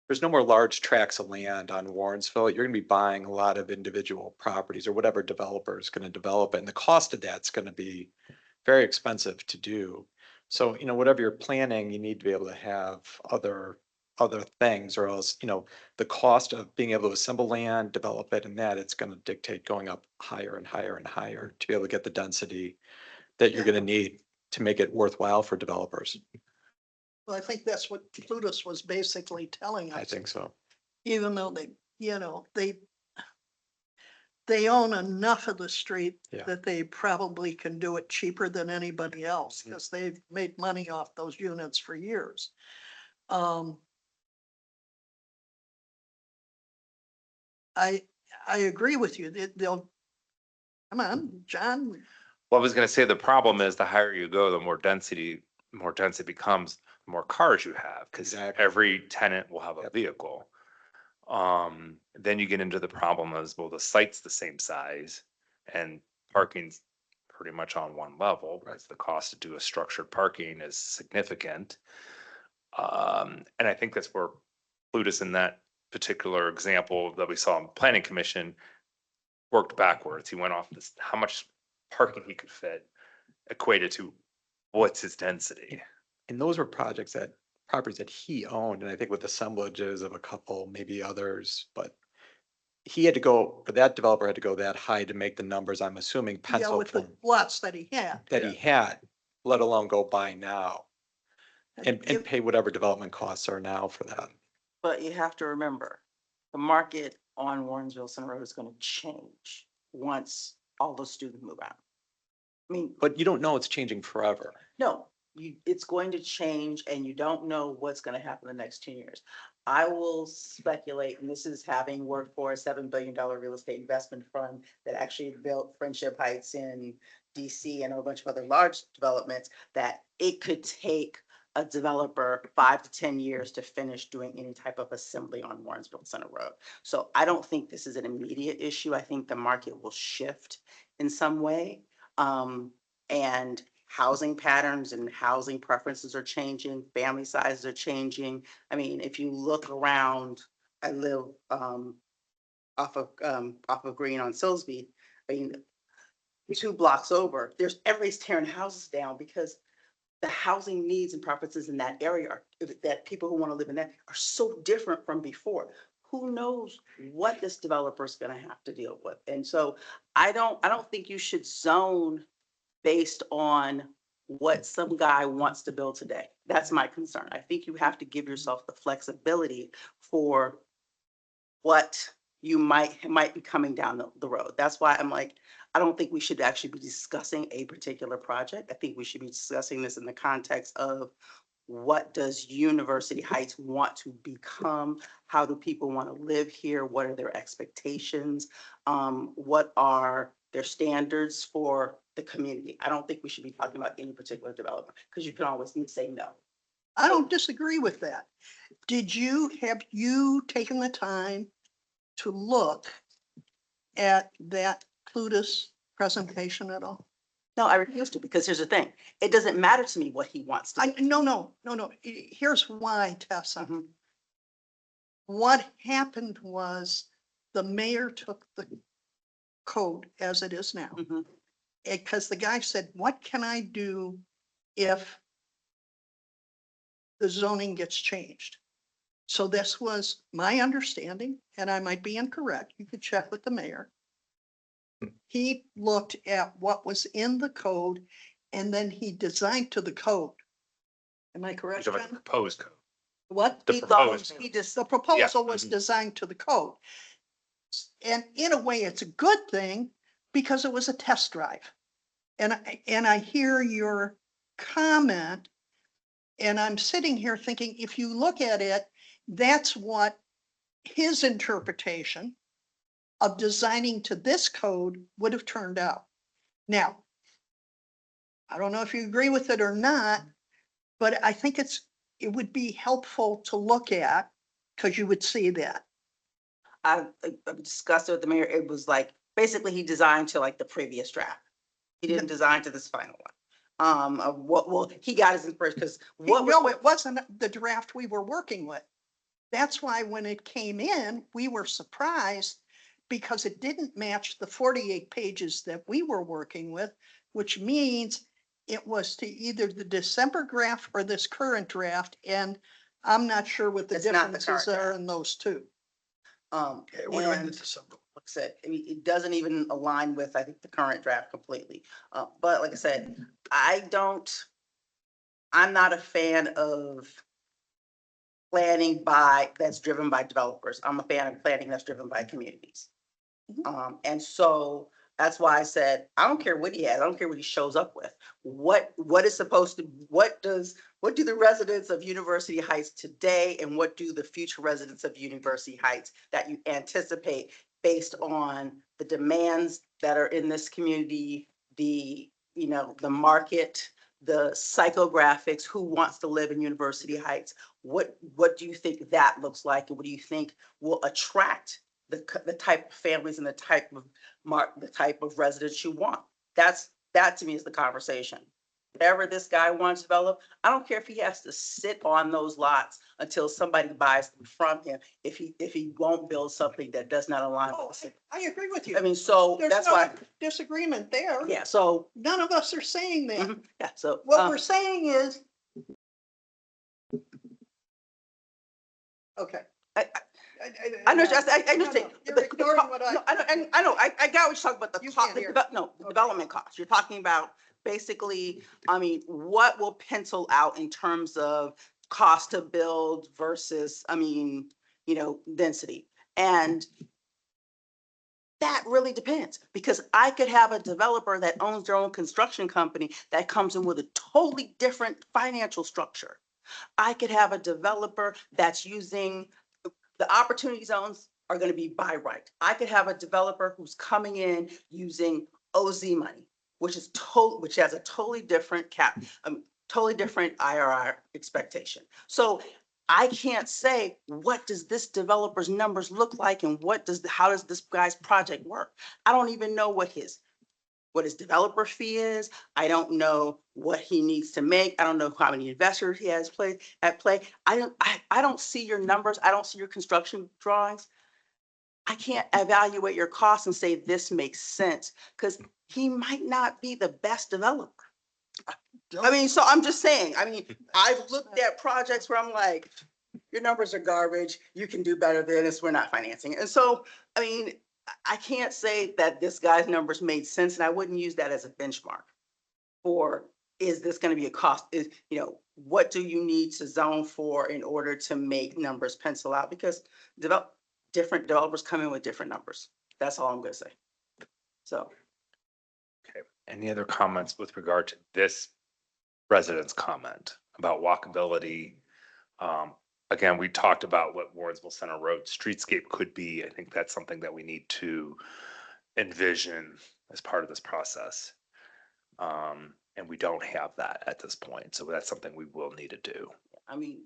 There's no more large tracts of land on Warrensville. You're gonna be buying a lot of individual properties or whatever developer is gonna develop it. And the cost of that's gonna be very expensive to do. So, whatever you're planning, you need to be able to have other things, or else, the cost of being able to assemble land, develop it, and that it's gonna dictate going up higher and higher and higher to be able to get the density that you're gonna need to make it worthwhile for developers. Well, I think that's what Plutus was basically telling us. I think so. Even though they own enough of the street Yeah. that they probably can do it cheaper than anybody else, Mhm. because they've made money off those units for years. I agree with you. Come on, John. Well, I was gonna say, the problem is the higher you go, the more density becomes, the more cars you have, because Exactly. every tenant will have a Yep. vehicle. Then you get into the problem as, well, the site's the same size and parking's pretty much on one level, because the cost to do a structured parking is significant. And I think that's where Plutus, in that particular example that we saw in planning commission, worked backwards. He went off this, how much parking he could fit equated to what's his density. And those were properties that he owned, and I think with assemblages of a couple, maybe others, but that developer had to go that high to make the numbers, I'm assuming Yeah, pencil with the from, lots that he had. that he had, let alone go buy now and If- pay whatever development costs are now for that. But you have to remember, the market on Warrensville Center Road is gonna change once all those students move out. I mean, But you don't know it's changing forever. no, it's going to change and you don't know what's gonna happen in the next 10 years. I will speculate, and this is having worked for a $7 billion real estate investment fund that actually built Friendship Heights in DC and a bunch of other large developments, that it could take a developer 5 to 10 years to finish doing any type of assembly on Warrensville Center Road. So I don't think this is an immediate issue. I think the market will shift in some way. And housing patterns and housing preferences are changing, family sizes are changing. I mean, if you look around, I live off of Green on Silsby. I mean, 2 blocks over, everybody's tearing houses down because the housing needs and preferences in that area that people who want to live in that are so different from before. Who knows what this developer is going to have to deal with? And so I don't think you should zone based on what some guy wants to build today. That's my concern. I think you have to give yourself the flexibility for what you might be coming down the road. That's why I'm like, I don't think we should actually be discussing a particular project. I think we should be discussing this in the context of what does University Heights want to become? How do people want to live here? What are their expectations? What are their standards for the community? I don't think we should be talking about any particular development because you can always say no. I don't disagree with that. Have you taken the time to look at that Plutus presentation at all? No, I refuse to, because here's the thing. It doesn't matter to me what he wants to do. No. Here's why, Tessa. Mhm. What happened was the mayor took the code as it is now. Mhm. Because the guy said, what can I do if the zoning gets changed? So this was my understanding, and I might be incorrect. You could check with the mayor. He looked at what was in the code and then he designed to the code. Am I correct, You're talking about the Jen? proposed code. What? The He thought- proposed. The proposal was mhm. designed to the code. And in a way, it's a good thing because it was a test drive. And I hear your comment, and I'm sitting here thinking, if you look at it, that's what his interpretation of designing to this code would have turned out. Now, I don't know if you agree with it or not, but I think it's it would be helpful to look at, because you would see that. I discussed it with the mayor. It was like, basically he designed to like the previous draft. He didn't design to this final one. Of what, well, he got his inspiration because what was. No, it wasn't the draft we were working with. That's why when it came in, we were surprised because it didn't match the 48 pages that we were working with, which means it was to either the December draft or this current draft, and I'm not sure what the It's not the differences current are draft. in those two. Yeah, it would have been And the December. like I said, I mean, it doesn't even align with, I think, the current draft completely. But like I said, I'm not a fan of planning that's driven by developers. I'm a fan of planning that's driven by communities. And so that's why I said, I don't care what he has. I don't care what he shows up with. What is supposed to, what do the residents of University Heights today and what do the future residents of University Heights that you anticipate based on the demands that are in this community, the market, the psychographics, who wants to live in University Heights? What do you think that looks like? And what do you think will attract the type of families and the type of residents you want? That to me is the conversation. Whatever this guy wants to develop, I don't care if he has to sit on those lots until somebody buys them from him, if he won't build something that does not align Oh, with the city. I agree with you. I mean, so There's that's no why, disagreement there. yeah, so, None of us are saying that. yeah, so. What we're saying is. Okay. I know, I understand. You're The ignoring co- what I. no, I know, I got what you're talking about, the You cost, can't hear. no, the Okay. development costs. You're talking about basically, I mean, what will pencil out in terms of cost to build versus, I mean, density. And that really depends, because I could have a developer that owns their own construction company that comes in with a totally different financial structure. I could have a developer that's using, the opportunity zones are going to be by right. I could have a developer who's coming in using OZ money, which has a totally different totally different IRR expectation. So I can't say, what does this developer's numbers look like and how does this guy's project work? I don't even know what his developer fee is. I don't know what he needs to make. I don't know how many investors he has at play. I don't see your numbers. I don't see your construction drawings. I can't evaluate your costs and say this makes sense, because he might not be the best developer. I mean, so I'm just saying, I mean, I've looked at projects where I'm like, your numbers are garbage. You can do better than this. We're not financing it. And so, I mean, I can't say that this guy's numbers made sense, and I wouldn't use that as a benchmark for, is this going to be a cost? What do you need to zone for in order to make numbers pencil out? Because different developers come in with different numbers. That's all I'm going to say. So. Okay, any other comments with regard to this resident's comment about walkability? Again, we talked about what Warrensville Center Road streetscape could be. I think that's something that we need to envision as part of this process. And we don't have that at this point. So that's something we will need to do. I mean,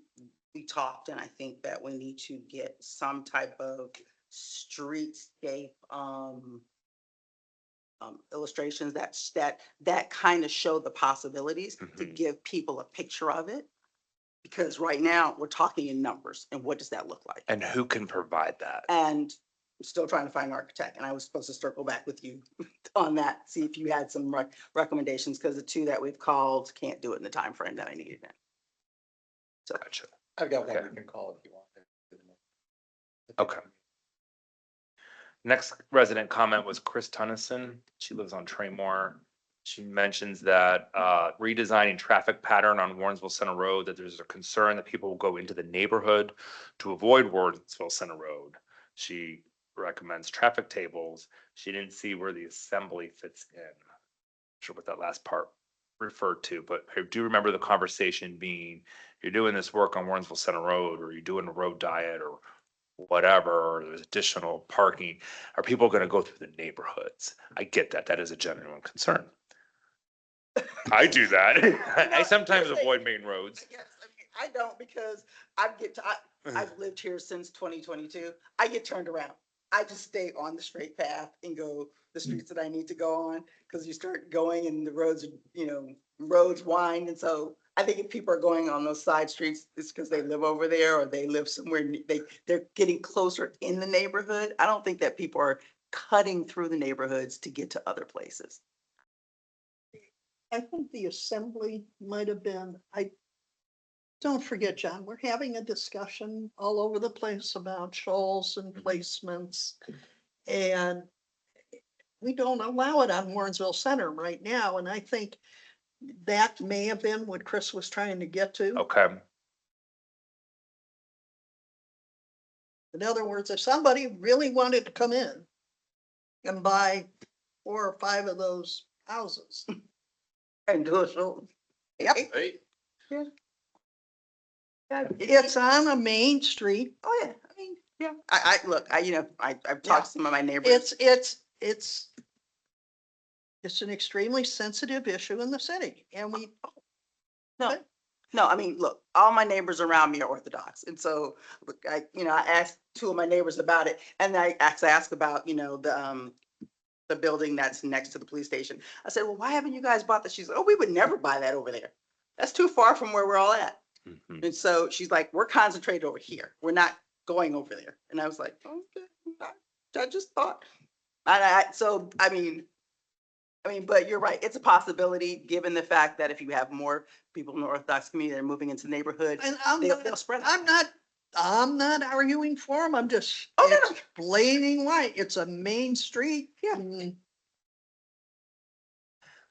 we talked, and I think that we need to get some type of streetscape illustrations that kind of show the possibilities to give people a picture of it. Because right now we're talking in numbers, and what does that look like? And who can provide that? And I'm still trying to find an architect, and I was supposed to circle back with you on that, see if you had some recommendations, because the two that we've called can't do it in the time frame that I needed it. So. Gotcha. I've got one Okay. you can call if you want. Okay. Next resident comment was Chris Tunnison. She lives on Traymore. She mentions that redesigning traffic pattern on Warrensville Center Road, that there's a concern that people will go into the neighborhood to avoid Warrensville Center Road. She recommends traffic tables. She didn't see where the assembly fits in. Not sure what that last part referred to, but I do remember the conversation being, you're doing this work on Warrensville Center Road, or you're doing a road diet or whatever, or there's additional parking. Are people going to go through the neighborhoods? I get that. That is a genuine concern. I do that. I sometimes avoid main roads. Yes, I mean, I don't because I've lived here since 2022. I get turned around. I just stay on the straight path and go the streets that I need to go on because you start going and the roads, roads wind. And so I think if people are going on those side streets, it's because they live over there or they live somewhere, they're getting closer in the neighborhood. I don't think that people are cutting through the neighborhoods to get to other places. I think the assembly might have been, don't forget, John, we're having a discussion all over the place about shoals and placements. And we don't allow it on Warrensville Center right now, and I think that may have been what Chris was trying to get to. Okay, In other words, if somebody really wanted to come in and buy 4 or 5 of those houses, And do a show. yep, Right? it's on a main street. Oh, yeah. I mean, yeah. Look, I've talked to some of my neighbors. It's an extremely sensitive issue in the city, and No, no, I mean, look, all my neighbors around me are Orthodox. And so, look, I asked 2 of my neighbors about it and I actually asked about, the building that's next to the police station. I said, well, why haven't you guys bought this? She's like, oh, we would never buy that over there. That's too far from where we're all at. Mhm. And so she's like, we're concentrated over here. We're not going over there. And I was like, okay, I just thought. So, I mean, but you're right. It's a possibility, given the fact that if you have more people in the Orthodox community that are moving into the neighborhood, and they'll spread out. I'm not arguing for them. I'm just Oh, no, no. explaining why. It's a main street. Yeah. Mm,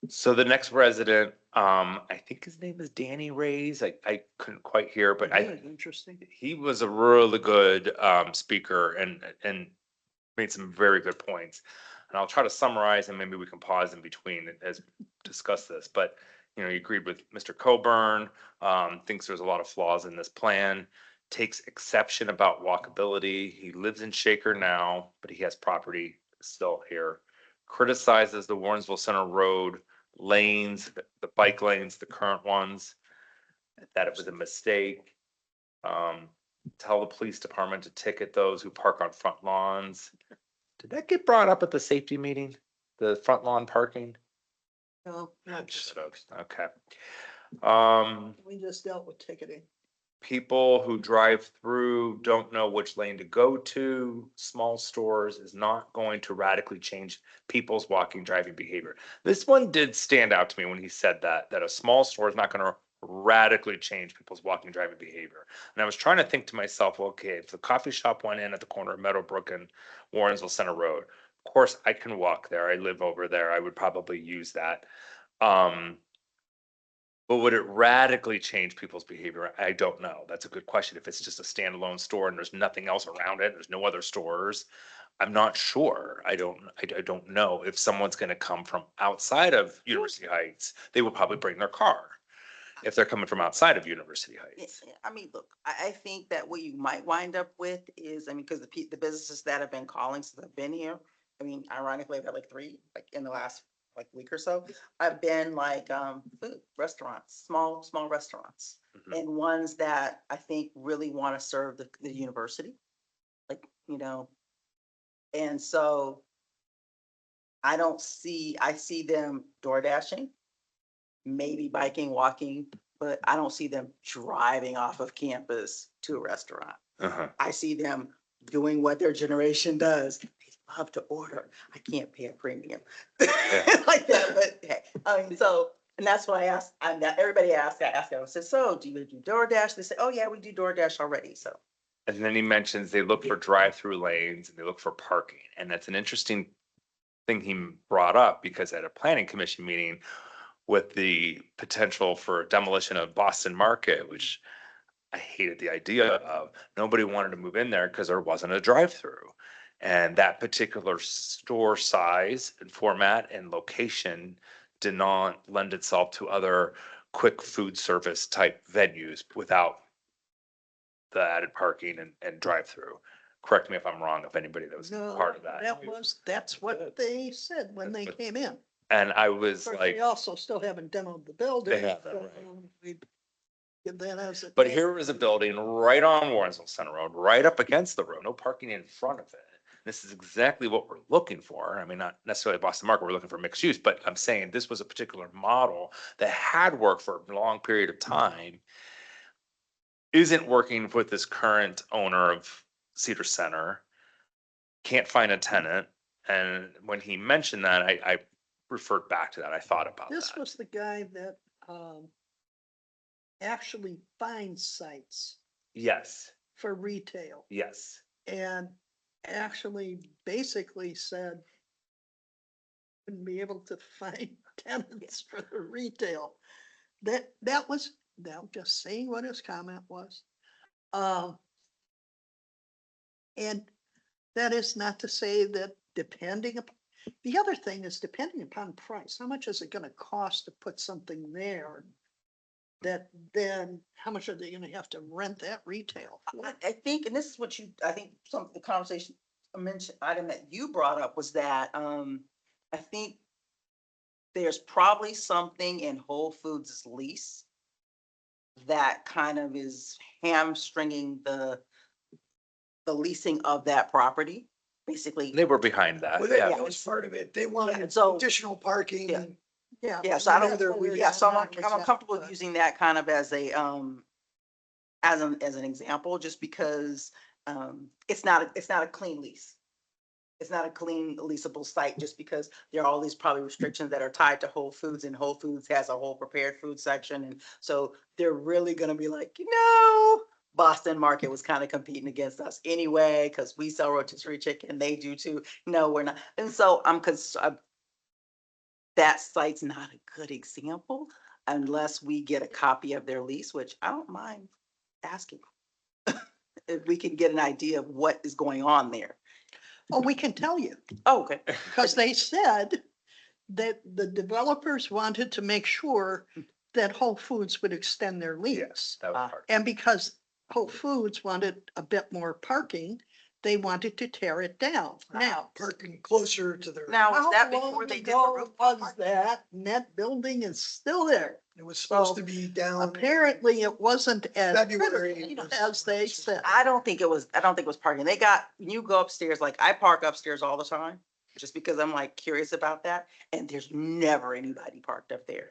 So the next resident, I think his name is Danny Ray's. I couldn't quite hear, but that is interesting. he was a really good speaker and made some very good points. And I'll try to summarize and maybe we can pause in between as we discuss this. But he agreed with Mr. Coburn, thinks there's a lot of flaws in this plan, takes exception about walkability. He lives in Shaker now, but he has property still here. Criticizes the Warrensville Center Road lanes, the bike lanes, the current ones, that it was a mistake. Tell the police department to ticket those who park on front lawns. Did that get brought up at the safety meeting? The front lawn parking? No, Okay. we just dealt with ticketing. People who drive through don't know which lane to go to. Small stores is not going to radically change people's walking, driving behavior. This one did stand out to me when he said that a small store is not going to radically change people's walking, driving behavior. And I was trying to think to myself, okay, if the coffee shop went in at the corner of Meadowbrook and Warrensville Center Road, of course I can walk there. I live over there. I would probably use that. But would it radically change people's behavior? I don't know. That's a good question. If it's just a standalone store and there's nothing else around it, there's no other stores, I'm not sure. I don't know. If someone's going to come from outside of University Heights, they will probably bring their car. If they're coming from outside of University Heights. I mean, look, I think that what you might wind up with is, because the businesses that have been calling since I've been here, ironically, I've had like 3, like in the last week or so, I've been like, food, restaurants, small restaurants. Mhm. And ones that I think really want to serve the university, and so I see them door dashing, maybe biking, walking, but I don't see them driving off of campus to a restaurant. Uh-huh. I see them doing what their generation does. They love to order. I can't pay a premium like that, but hey, and that's why I asked, everybody asked, I said, so do you do DoorDash? They say, oh yeah, we do DoorDash already, so. And then he mentions they look for drive-through lanes and they look for parking. And that's an interesting thing he brought up because at a planning commission meeting with the potential for demolition of Boston Market, which I hated the idea of, nobody wanted to move in there because there wasn't a drive-through. And that particular store size and format and location did not lend itself to other quick food service type venues without the added parking and drive-through. Correct me if I'm wrong, if anybody that was No, part of that. that's what they said when they came in. And I Of was course, like, they also still haven't demoed the building. They have that, so right. Give that as a. But here was a building right on Warrensville Center Road, right up against the road, no parking in front of it. This is exactly what we're looking for. I mean, not necessarily Boston Market, we're looking for mixed use, but I'm saying this was a particular model that had worked for a long period of time. Isn't working with this current owner of Cedar Center. Can't find a tenant. And when he mentioned that, I referred back to that. I thought about This that. was the guy that, actually finds sites Yes, for retail yes. and actually basically said wouldn't be able to find tenants for the retail. That was, now just saying what his comment was. And that is not to say that depending upon, the other thing is depending upon price, how much is it gonna cost to put something there? That then, how much are they gonna have to rent that retail? I think, and this is what you, I think some of the conversation, item that you brought up was that, I think there's probably something in Whole Foods' lease that kind of is hamstringing the leasing of that property, basically. They were behind that. Well, Yeah. that was part of it. They wanted so- additional parking. Yeah. Yeah. Yeah, so I don't, Whether we- yeah, so I'm Not comfortable exactly. using that kind of as a, as an example, just because, it's not a clean lease. It's not a clean leasable site, just because there are all these probably restrictions that are tied to Whole Foods, and Whole Foods has a whole prepared food section, and so they're really gonna be like, Boston Market was kind of competing against us anyway, because we sell rotisserie chicken, they do too. No, we're not. And so that site's not a good example unless we get a copy of their lease, which I don't mind asking. If we can get an idea of what is going on there. Oh, we can tell you, Oh, okay. because they said that the developers wanted to make sure that Whole Foods would extend their Yes, lease. that was part. And because Whole Foods wanted a bit more parking, they wanted to tear it down. Now, Parking closer to their. Now, was that how before long they did the ago roof? was that? And that building is still there. It was supposed So, to be down. Apparently, it wasn't as February critical was- as they said. I don't think it was parking. You go upstairs, like I park upstairs all the time, just because I'm like curious about that, and there's never anybody parked up there.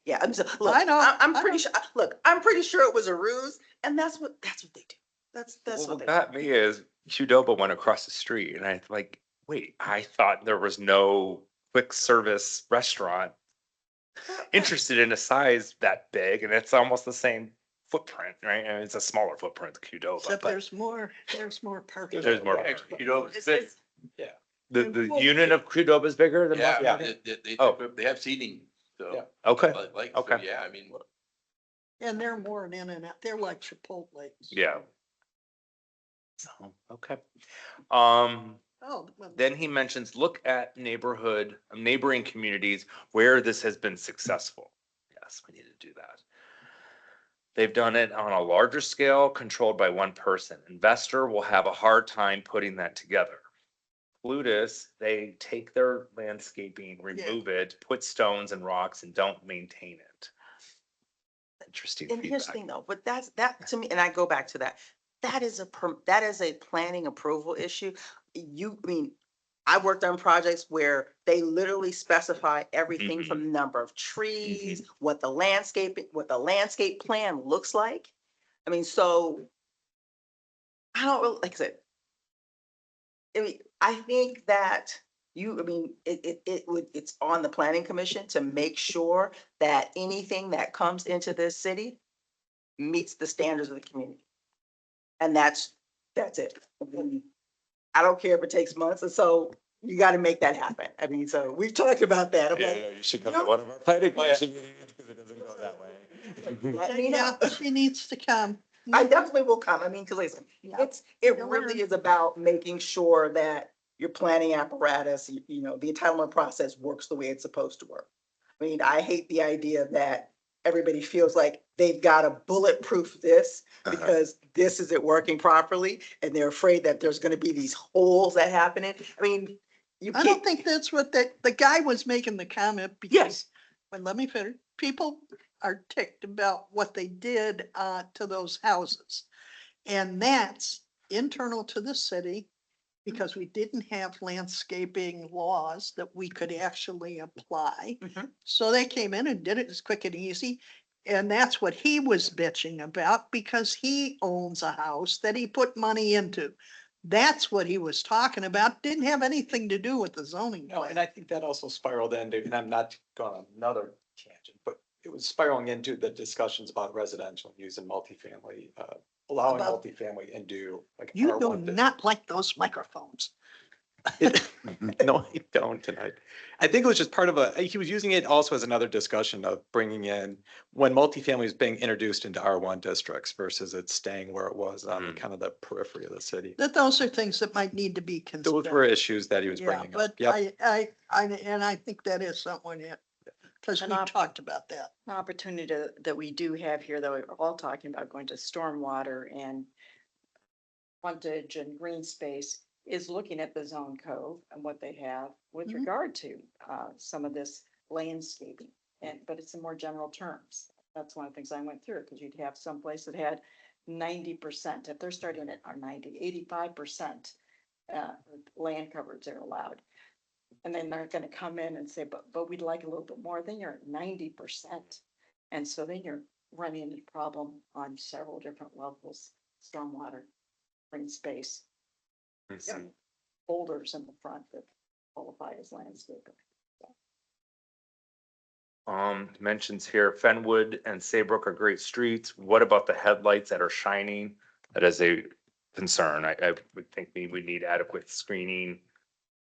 Yeah, I'm so, look, I know, I'm I pretty know. sure, look, I'm pretty sure it was a ruse, and that's what they do. That's Well, what what they. got me is Qdoba went across the street and I like, wait, I thought there was no quick service restaurant interested in a size that big, and it's almost the same footprint, right? And it's a smaller footprint than Qdoba, Except but there's more parking. there's more. It's- The unit of Qdoba is bigger than. Yeah, Boston? Oh. they have seating, so. Yeah. Okay, Like, okay. yeah, I mean. And they're more an in and out. They're like Chipotle. Yeah. So, okay. Oh, well, Then he mentions, look at neighboring communities where this has been successful. Yes, we need to do that. They've done it on a larger scale, controlled by one person. Investor will have a hard time putting that together. Plutus, they take their landscaping, remove it, put stones and rocks and don't maintain it. Interesting And here's the feedback. thing though, but that to me, and I go back to that, that is a planning approval issue. I worked on projects where they literally specify everything Mhm. from the number of trees, what the landscape plan looks like. So I don't really, like I said, I think that it's on the planning commission to make sure that anything that comes into this city meets the standards of the community. And that's it. I don't care if it takes months, and so you gotta make that happen. So we've talked about that. I'm like, You should come to one of our planning commission meetings because it doesn't go that way. let me know. yeah, she needs to come. I definitely will come. Cause listen, Yeah. it You'll really learn. is about making sure that your planning apparatus, the entitlement process works the way it's supposed to work. I hate the idea that everybody feels like they've got to bulletproof this because this isn't working properly, and they're afraid that there's gonna be these holes that happen in. You I can't. don't think that's what the guy was making the comment Yes. because but let me finish. People are ticked about what they did to those houses. And that's internal to the city because we didn't have landscaping laws that we could actually apply. Mhm. So they came in and did it as quick and easy. And that's what he was bitching about because he owns a house that he put money into. That's what he was talking about. Didn't have anything to do with the zoning No, and plan. I think that also spiraled into, and I'm not going on another tangent, but it was spiraling into the discussions about residential use and multifamily, allowing About- multifamily into like. You do R1 district. not like those microphones. No, I don't tonight. I think it was just part of he was using it also as another discussion of bringing in when multifamily is being introduced into R1 districts versus it staying where it was on the Mm. kind of the periphery of the city. That those are things that might need to be Those were considered. issues that he was Yeah, bringing but up. Yep. I think that is something, yeah, because And we I'll- talked about that. An opportunity that we do have here, though, we're all talking about going to stormwater and frontage and green space, is looking at the zone code and what they have with Mhm. regard to some of this landscaping. But it's in more general terms. That's one of the things I went through, because you'd have some place that had 90%, if they're starting at our 85% land coverage they're allowed. And then they're gonna come in and say, but we'd like a little bit more, then you're at 90%. And so then you're running into problem on several different levels, stormwater, green space, some boulders in the front that qualify as landscaping. Mentions here Fenwood and Saybrook are great streets. What about the headlights that are shining? That is a concern. I would think we would need adequate screening,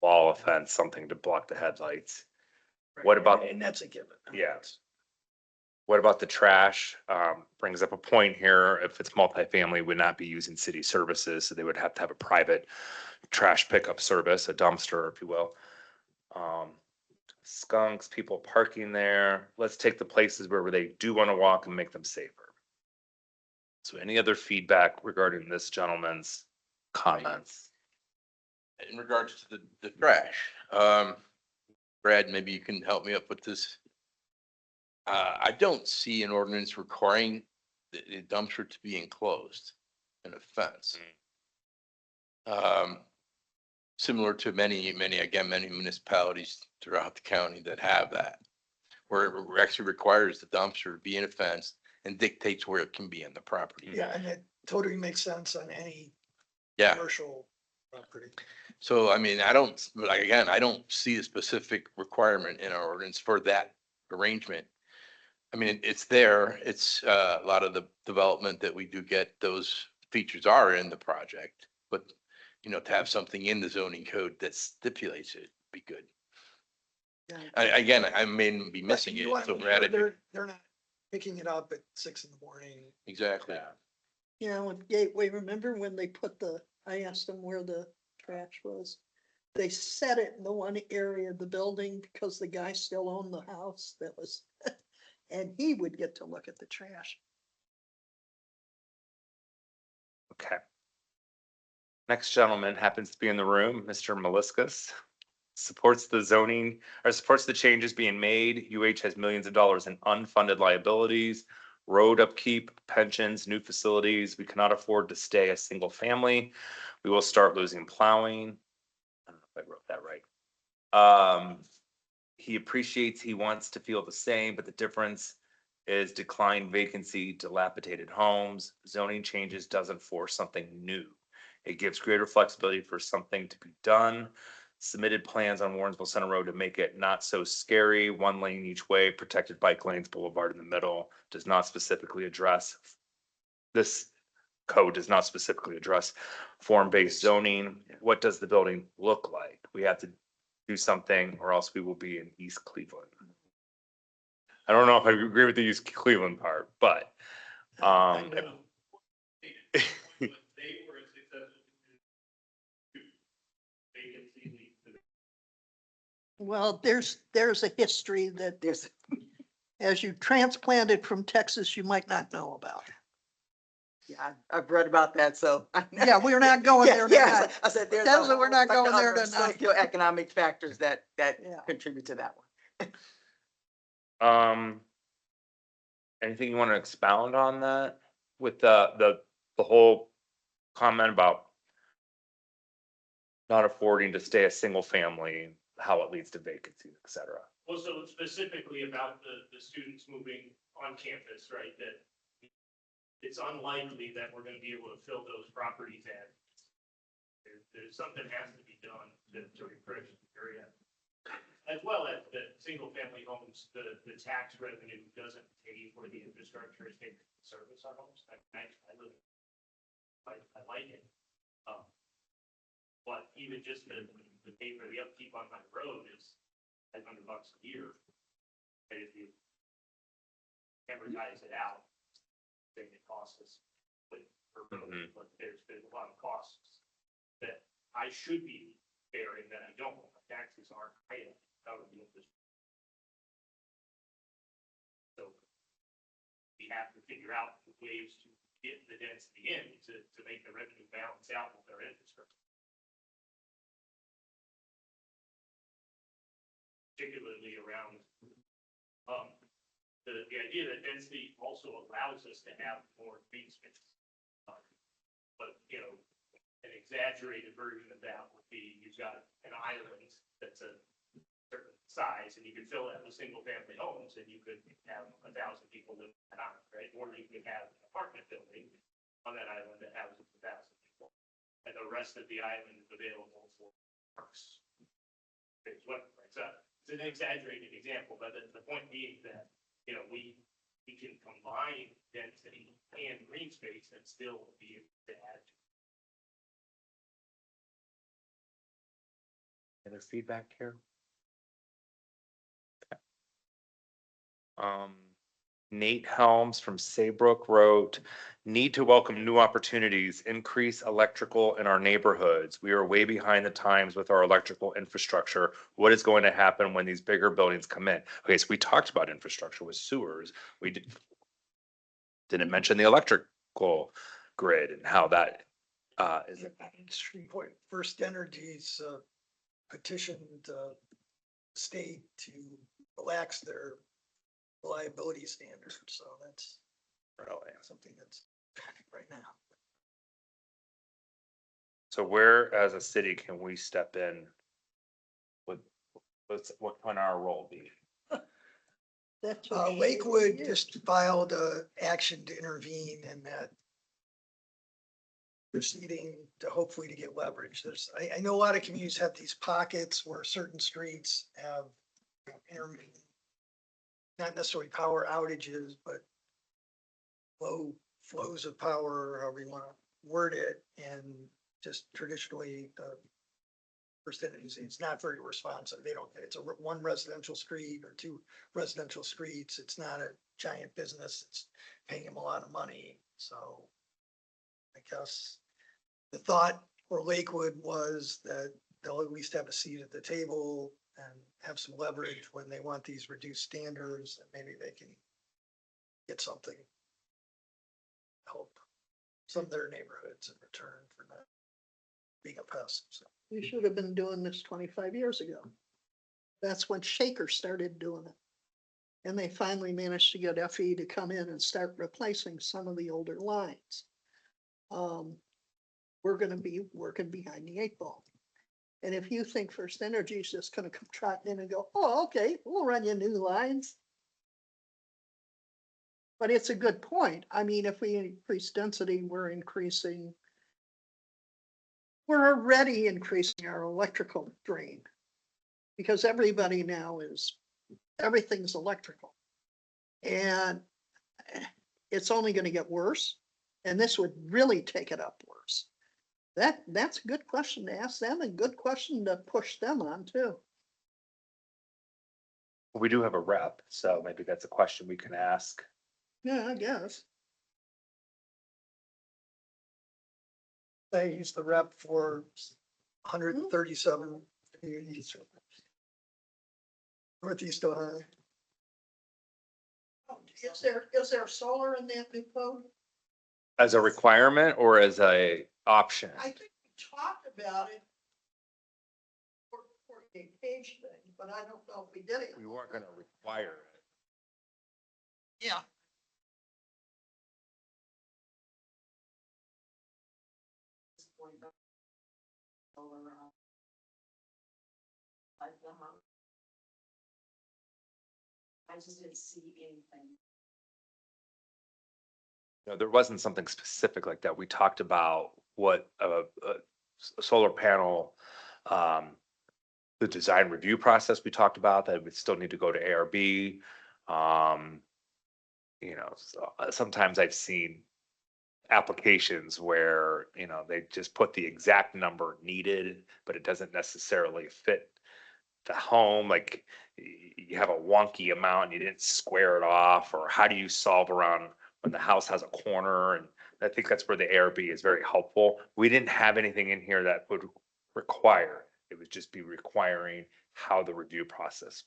wall fence, something to block the headlights. What about, And that's a given. yeah. What about the trash? Brings up a point here. If it's multifamily, would not be using city services, so they would have to have a private trash pickup service, a dumpster, if you will. Skunks, people parking there. Let's take the places where they do want to walk and make them safer. So any other feedback regarding this gentleman's comments? In regards to the trash, Brad, maybe you can help me up with this. I don't see an ordinance requiring the dumpster to be enclosed in a fence. Similar to many municipalities throughout the county that have that, where it actually requires the dumpster to be in a fence and dictates where it can be in the property. Yeah, and it totally makes sense on any Yeah. commercial property. So, I mean, I don't, like, again, I don't see a specific requirement in our ordinance for that arrangement. I mean, it's there, it's, a lot of the development that we do get, those features are in the project, but, you know, to have something in the zoning code that stipulates it would be good. Yeah. Again, I may be missing You it, wanna so make Brad, sure if you- they're not picking it up at 6 a.m. exactly. You know, with Gateway, remember when they put I asked them where the trash was? They set it in the one area of the building because the guy still owned the house that was, and he would get to look at the trash. Okay. Next gentleman happens to be in the room, Mr. Meliscus. Supports the zoning, or supports the changes being made. UH has millions of dollars in unfunded liabilities, road upkeep, pensions, new facilities. We cannot afford to stay a single family. We will start losing plowing. I don't know if I wrote that right. He appreciates, he wants to feel the same, but the difference is declined vacancy, dilapidated homes. Zoning changes doesn't force something new. It gives greater flexibility for something to be done. Submitted plans on Warrensville Center Road to make it not so scary, 1 lane each way, protected bike lanes, boulevard in the middle, does not specifically address. This code does not specifically address form-based zoning. What does the building look like? We have to do something or else we will be in East Cleveland. I don't know if I agree with the East Cleveland part, but, I um, know. They were successful. Vacancy lead. Well, there's a history that There's, as you transplanted from Texas, you might not know about. yeah, I've read about that, so. Yeah, we're not going Yeah, there yeah, tonight. I said, there's. That's a what we're not whole going there other tonight. Socioeconomic factors that Yeah. contribute to that one. Anything you want to expound on that with the whole comment about not affording to stay a single family, how it leads to vacancies, et cetera? Well, so specifically about the students moving on campus, right, that it's unlikely that we're gonna be able to fill those properties in. There's something has to be done to refresh the area. As well as the single family homes, the tax revenue doesn't pay for the infrastructure, it's taken service on homes. I live, I like it. But even just the pay for the upkeep on my road is $500 a year. And if you amortize it out, then it costs us, but there's a lot of costs that I should be bearing that I don't. My taxes aren't high enough to cover the infrastructure. So we have to figure out ways to get the density in to make the revenue balance out with our infrastructure. Particularly around, the idea that density also allows us to have more green space. But, you know, an exaggerated version of that would be, you've got an island that's a certain size, and you could fill that with single family homes, and you could have 1,000 people live on it, right? Or you could have an apartment building on that island that houses 1,000 people. And the rest of the island is available for parks. It's what, right? So it's an exaggerated example, but the point being that, you know, we can combine density and green space and still be able to add to. Other feedback here? Nate Helms from Saybrook wrote, need to welcome new opportunities, increase electrical in our neighborhoods. We are way behind the times with our electrical infrastructure. What is going to happen when these bigger buildings come in? Okay, so we talked about infrastructure with sewers. We didn't mention the electrical grid and how that is. Extreme point, First Energy's petitioned state to relax their reliability standards, so that's Really. something that's right now. So where, as a city, can we step in? What can our role be? That's what shade Lakewood is. just filed a action to intervene in that proceeding to hopefully to get leverage. I know a lot of communities have these pockets where certain streets have intermittent, not necessarily power outages, but low flows of power, however you want to word it, and just traditionally, First Energy, it's not very responsive. They don't, it's one residential street or two residential streets. It's not a giant business. It's paying them a lot of money. So I guess the thought for Lakewood was that they'll at least have a seat at the table and have some leverage when they want these reduced standards, and maybe they can get something, help some of their neighborhoods in return for not being a pest. So. We should have been doing this 25 years ago. That's when Shaker started doing it. And they finally managed to get FE to come in and start replacing some of the older lines. We're gonna be working behind the 8 ball. And if you think First Energy is just gonna come trotting in and go, oh, okay, we'll run you new lines. But it's a good point. I mean, if we increase density, we're already increasing our electrical drain. Because everybody now everything's electrical. And it's only gonna get worse, and this would really take it up worse. That's a good question to ask them, and good question to push them on too. We do have a rep, so maybe that's a question we can ask. Yeah, I guess. He's the rep for 137 communities. Northeast Ohio. Is there solar in that new code? As a requirement or as a option? I think we talked about it. For a page thing, but I don't know if we did it. We weren't gonna require it. Yeah. I just didn't see anything. No, there wasn't something specific like that. We talked about what a solar panel, the design review process we talked about, that would still need to go to ARB. Sometimes I've seen applications where, they just put the exact number needed, but it doesn't necessarily fit the home, like you have a wonky amount and you didn't square it off, or how do you solve around when the house has a corner? And I think that's where the ARB is very helpful. We didn't have anything in here that would require, it would just be requiring how the review process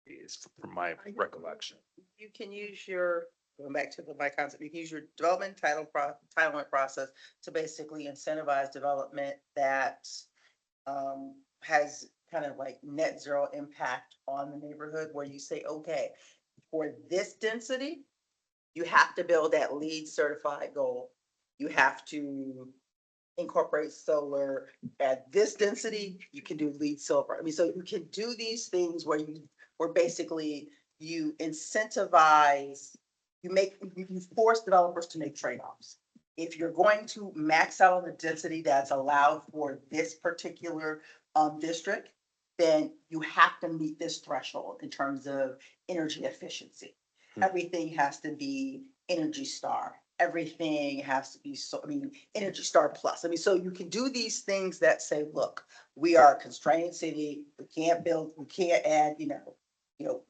is, from my recollection. You can use your, going back to my concept, you can use your development entitlement process to basically incentivize development that has kind of like net zero impact on the neighborhood, where you say, okay, for this density, you have to build that LEED certified goal. You have to incorporate solar. At this density, you can do LEED silver. I mean, so you can do these things where basically you incentivize, you force developers to make trade-offs. If you're going to max out on the density that's allowed for this particular district, then you have to meet this threshold in terms of energy efficiency. Everything has to be Energy Star. Everything has to be Energy Star Plus. I mean, so you can do these things that say, look, we are a constrained city. We can't build, we can't add,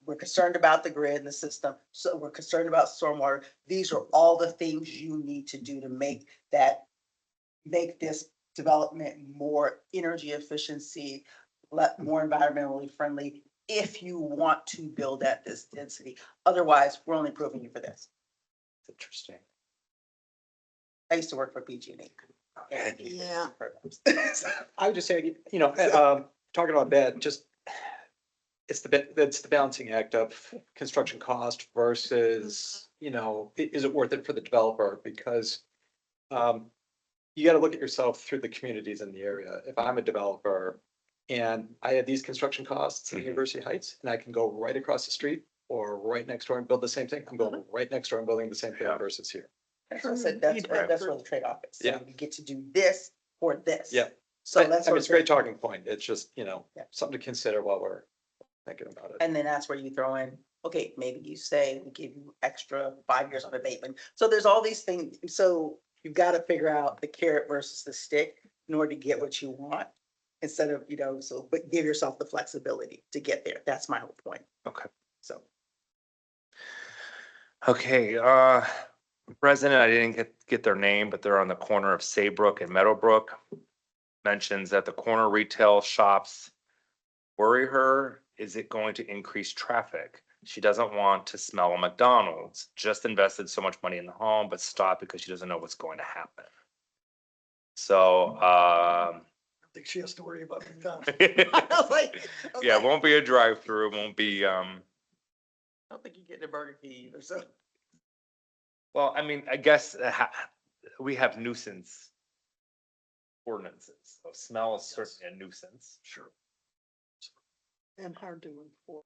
we're concerned about the grid and the system. So we're concerned about stormwater. These are all the things you need to do to make this development more energy efficiency, more environmentally friendly, if you want to build at this density. Otherwise, we're only proving you for this. Interesting. I used to work for PG&E. Yeah. I would just say, talking about that, just, it's the balancing act of construction cost versus, is it worth it for the developer? Because you gotta look at yourself through the communities in the area. If I'm a developer and I have these construction costs in Mhm. University Heights, and I can go right across the street or right next door and build the same thing, I'm going right next door and building the same thing Yeah. versus here. That's what I said, that's Right. where the trade-off is. So Yeah. you get to do this for this. Yeah. So I that's mean, what it's a great talking point. It's just, Yeah. something to consider while we're thinking about it. And then that's where you throw in, okay, maybe you say we give you extra 5 years of abatement. So there's all these things. So you've got to figure out the carrot versus the stick in order to get what you want. Instead of, but give yourself the flexibility to get there. That's my whole point. Okay. So. Okay, President, I didn't get their name, but they're on the corner of Saybrook and Meadowbrook. Mentions that the corner retail shops worry her. Is it going to increase traffic? She doesn't want to smell a McDonald's, just invested so much money in the home, but stopped because she doesn't know what's going to happen. So, I think she has to worry about McDonald's. I was like, yeah, it won't be a drive-through, it won't be, I don't think you get the Burger King either. So. well, I mean, I guess we have nuisance ordinances, so smell is certainly a nuisance. Sure. And hard to enforce.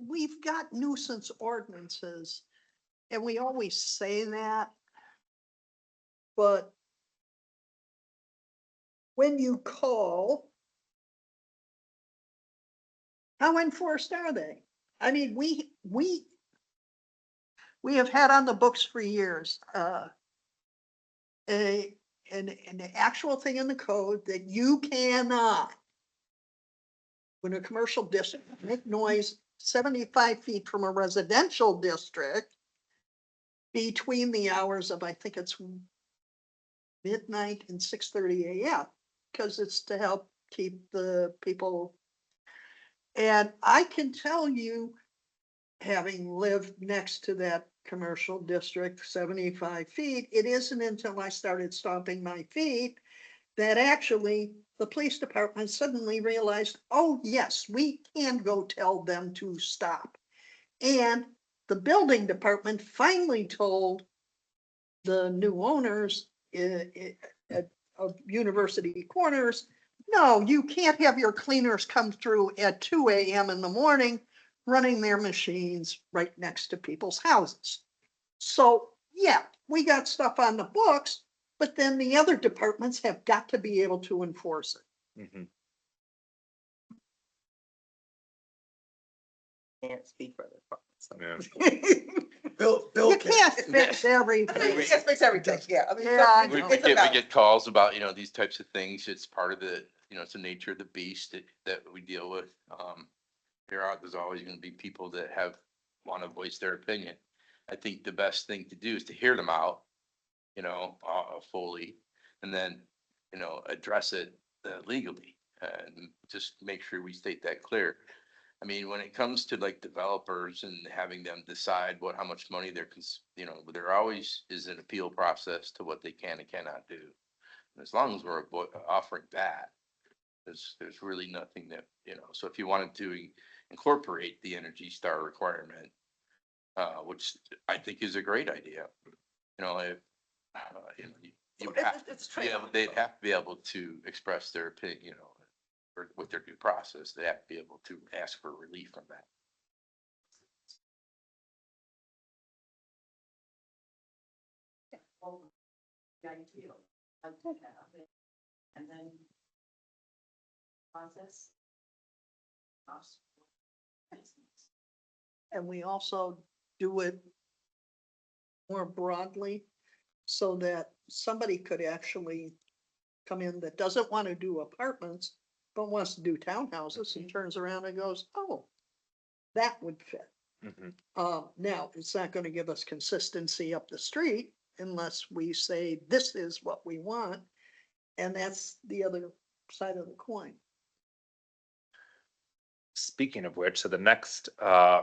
We've got nuisance ordinances, and we always say that. But when you call, how enforced are they? I mean, we have had on the books for years, an actual thing in the code that you cannot, when a commercial district, make noise 75 feet from a residential district between the hours of, I think it's midnight and 6:30 a.m. because it's to help keep the people. And I can tell you, having lived next to that commercial district, 75 feet, it isn't until I started stomping my feet that actually the police department suddenly realized, oh, yes, we can go tell them to stop. And the building department finally told the new owners of University Corners, no, you can't have your cleaners come through at 2 AM in the morning, running their machines right next to people's houses. So, yeah, we got stuff on the books, but then the other departments have got to be able to enforce it. Mhm. Can't speak for the Yeah. Bill You can. can't fix I mean, everything. you can't fix everything, yeah. I mean, Yeah, I something- know. We it's about- get calls about, these types of things. It's part of the, it's the nature of the beast that we deal with. There's always gonna be people that wanna voice their opinion. I think the best thing to do is to hear them out, fully, and then, address it legally and just make sure we state that clear. I mean, when it comes to like developers and having them decide how much money there always is an appeal process to what they can and cannot do. And as long as we're offering that, there's really nothing that, so if you wanted to incorporate the Energy Star requirement, which I think is a great idea, if, you would have, It's they'd have to be able to express their opinion, or with their due process, they have to be able to ask for relief from that. And then process. And we also do it more broadly so that somebody could actually come in that doesn't want to do apartments, but wants to do townhouses and turns around and goes, oh, that would fit. Mhm. Now, it's not going to give us consistency up the street unless we say, this is what we want. And that's the other side of the coin. Speaking of which, so the next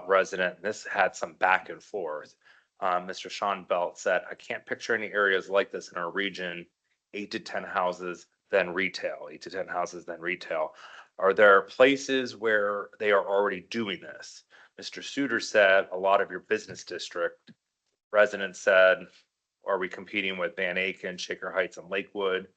resident, this had some back and forth. Mr. Sean Belt said, I can't picture any areas like this in our region, 8 to 10 houses, then retail, 8 to 10 houses, then retail. Are there places where they are already doing this? Mr. Suter said, a lot of your business district. Residents said, are we competing with Van Aken, Shaker Heights, and Lakewood?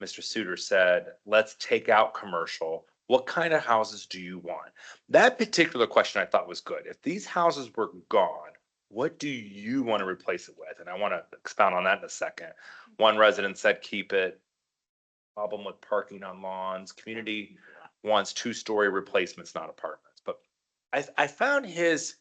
Mr. Suter said, let's take out commercial. What kind of houses do you want? That particular question I thought was good. If these houses were gone, what do you want to replace it with? And I want to expound on that in a second. One resident said, keep it. Problem with parking on lawns. Community wants 2-story replacements, not apartments. But I found his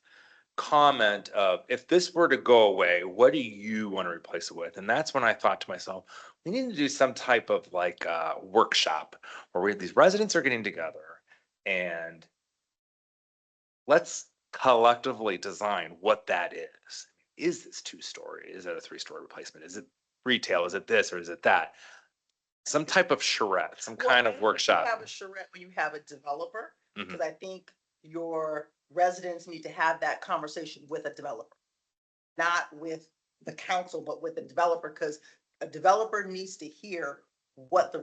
comment of, if this were to go away, what do you want to replace it with? And that's when I thought to myself, we need to do some type of like workshop where these residents are getting together and let's collectively design what that is. Is this 2-story? Is it a 3-story replacement? Is it retail? Is it this or is it that? Some type of charrette, some kind of workshop. You have a charrette when you have a developer, Mhm. because I think your residents need to have that conversation with a developer. Not with the council, but with the developer, because a developer needs to hear what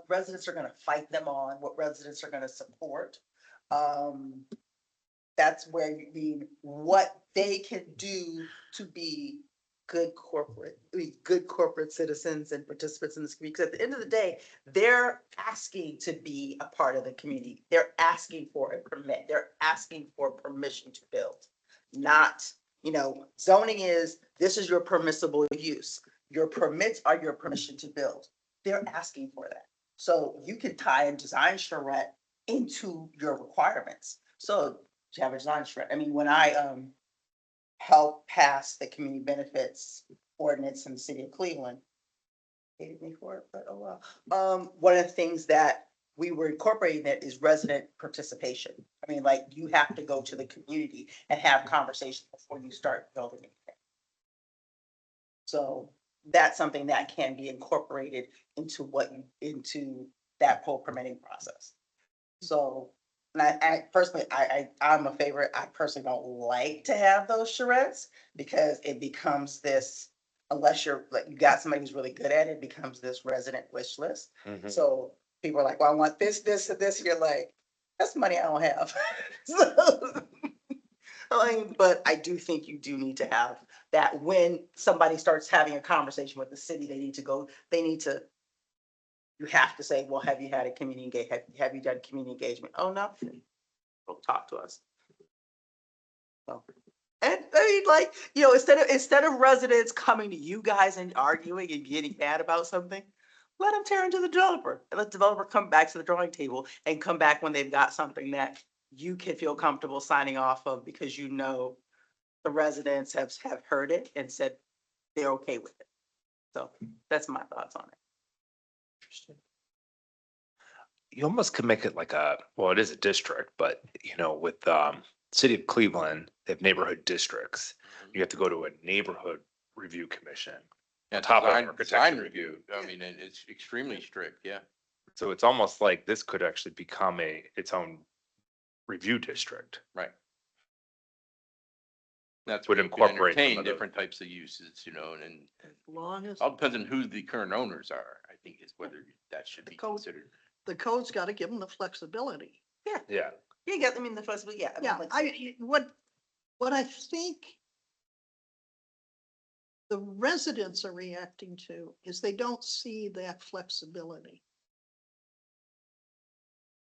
residents are gonna fight them on, what residents are gonna support. That's where you mean what they can do to be good corporate citizens and participants in this community. Because at the end of the day, they're asking to be a part of the community. They're asking for a permit. They're asking for permission to build. Not, zoning is, this is your permissible use. Your permits are your permission to build. They're asking for that. So you can tie a design charrette into your requirements. So you have a design charrette. I mean, when I helped pass the community benefits ordinance in the city of Cleveland, hated me for it, but oh well. One of the things that we were incorporating that is resident participation. I mean, like, you have to go to the community and have conversations before you start building anything. So that's something that can be incorporated into into that whole permitting process. So, and I personally, I'm a favorite. I personally don't like to have those charrettes because it becomes this, unless you're like, you got somebody who's really good at it, it becomes this resident wish list. Mhm. So people are like, well, I want this, this, and this. You're like, that's money I don't have. So, mean, but I do think you do need to have that when somebody starts having a conversation with the city, you have to say, well, have you had a community engagement? Have you done community engagement? Oh, no. Well, talk to us. So, and I mean, like, instead of residents coming to you guys and arguing and getting mad about something, let them tear into the developer and let the developer come back to the drawing table and come back when they've got something that you can feel comfortable signing off of because the residents have heard it and said they're okay with it. So that's my thoughts on it. You almost could make it like well, it is a district, but with city of Cleveland, they have neighborhood districts. You have to go to a neighborhood review commission. Yeah, On top of design architecture review. I mean, it's extremely strict, yeah. So it's almost like this could actually become its own review district. Right. That's Would where you could incorporate some entertain of the- different types of uses, and As long as all depends on who the current owners are, I think is whether that should The be code- considered. the code's got to give them the flexibility. Yeah. You get, I mean, the flexibility, yeah. I mean, Yeah, like- what I think the residents are reacting to is they don't see that flexibility.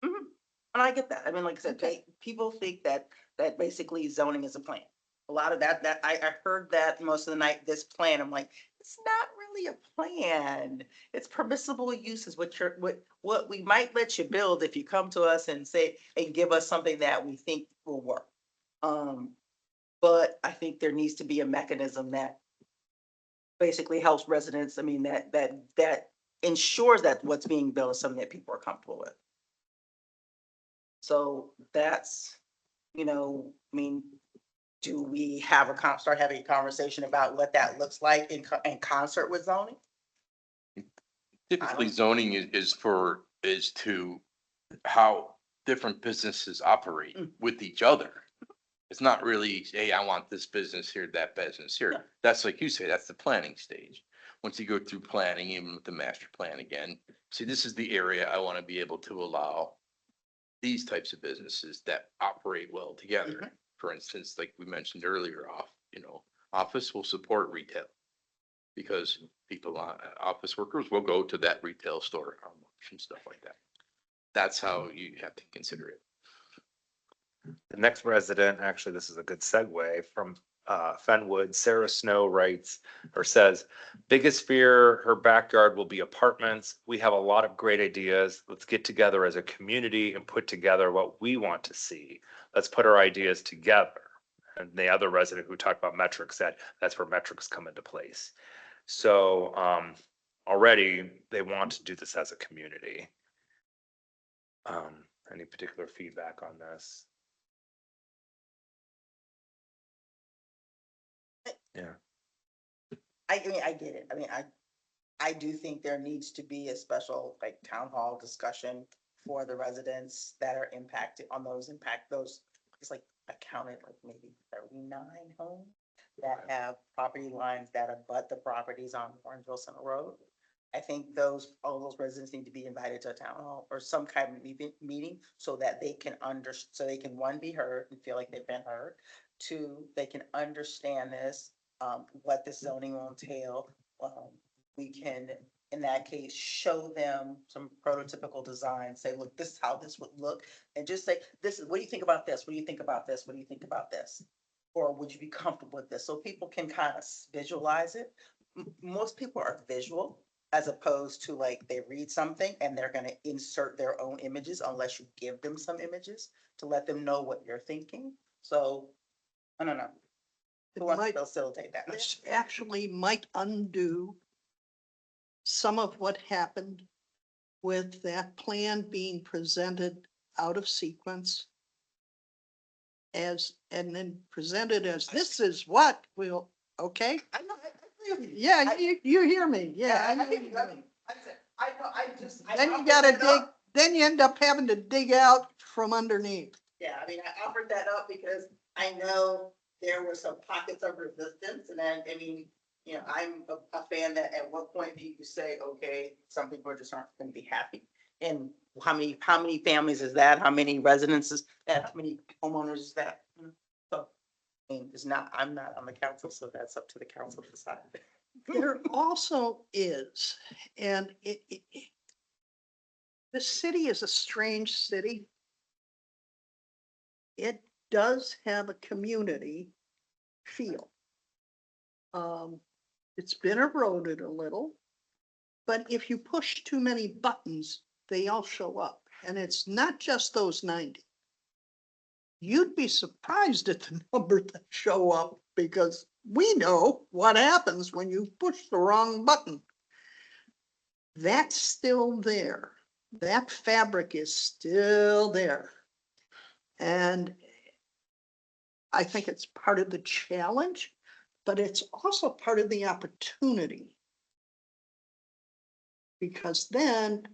Mhm. And I get that. I mean, like I said, people think that basically zoning is a plan. A lot of that I heard that most of the night, this plan, I'm like, it's not really a plan. It's permissible uses, what we might let you build if you come to us and say, and give us something that we think will work. But I think there needs to be a mechanism that basically helps residents. I mean, that ensures that what's being built is something that people are comfortable with. So that's, I mean, do we have start having a conversation about what that looks like in concert with zoning? Typically zoning is to how different businesses operate Mm. with each other. It's not really, hey, I want this business here, that business Yeah. here. That's like you say, that's the planning stage. Once you go through planning, even with the master plan again, see, this is the area I want to be able to allow these types of businesses that operate well together. Mhm. For instance, like we mentioned earlier, office will support retail. Because office workers will go to that retail store and stuff like that. That's how you have to consider it. The next resident, actually, this is a good segue from Fenwood. Sarah Snow writes or says, biggest fear, her backyard will be apartments. We have a lot of great ideas. Let's get together as a community and put together what we want to see. Let's put our ideas together. And the other resident who talked about metrics said that's where metrics come into place. So already they want to do this as a community. Any particular feedback on this? Yeah. I mean, I get it. I mean, I do think there needs to be a special like town hall discussion for the residents that are impacted on those it's like I counted like maybe 39 homes that have property lines that abut the properties on Orangeville Center Road. I think all those residents need to be invited to a town hall or some kind of meeting so that they can so they can, one, be heard and feel like they've been heard. Two, they can understand this, what this zoning will entail. We can, in that case, show them some prototypical design, say, look, this is how this would look. And just say, what do you think about this? What do you think about this? What do you think about this? Or would you be comfortable with this? So people can kind of visualize it. Most people are visual as opposed to like they read something and they're going to insert their own images unless you give them some images to let them know what you're thinking. So, I don't know. Who wants to facilitate that? This actually might undo some of what happened with that plan being presented out of sequence and then presented as this is what will, okay? I know, I agree with you. Yeah, you hear me. Yeah. I know I you mean, hear me. I know, I just. I Then you offered gotta that up. then you end up having to dig out from underneath. Yeah, I mean, I offered that up because I know there were some pockets of resistance and I mean, I'm a fan that at what point do you say, okay, some people just aren't gonna be happy? And how many families is that? How many residences? How many homeowners is that? So It's not, I'm not on the council, so that's up to the council to decide. There also is, and the city is a strange city. It does have a community feel. It's been eroded a little, but if you push too many buttons, they all show up. And it's not just those 90. You'd be surprised at the number that show up because we know what happens when you push the wrong button. That's still there. That fabric is still there. And I think it's part of the challenge, but it's also part of the opportunity. Because then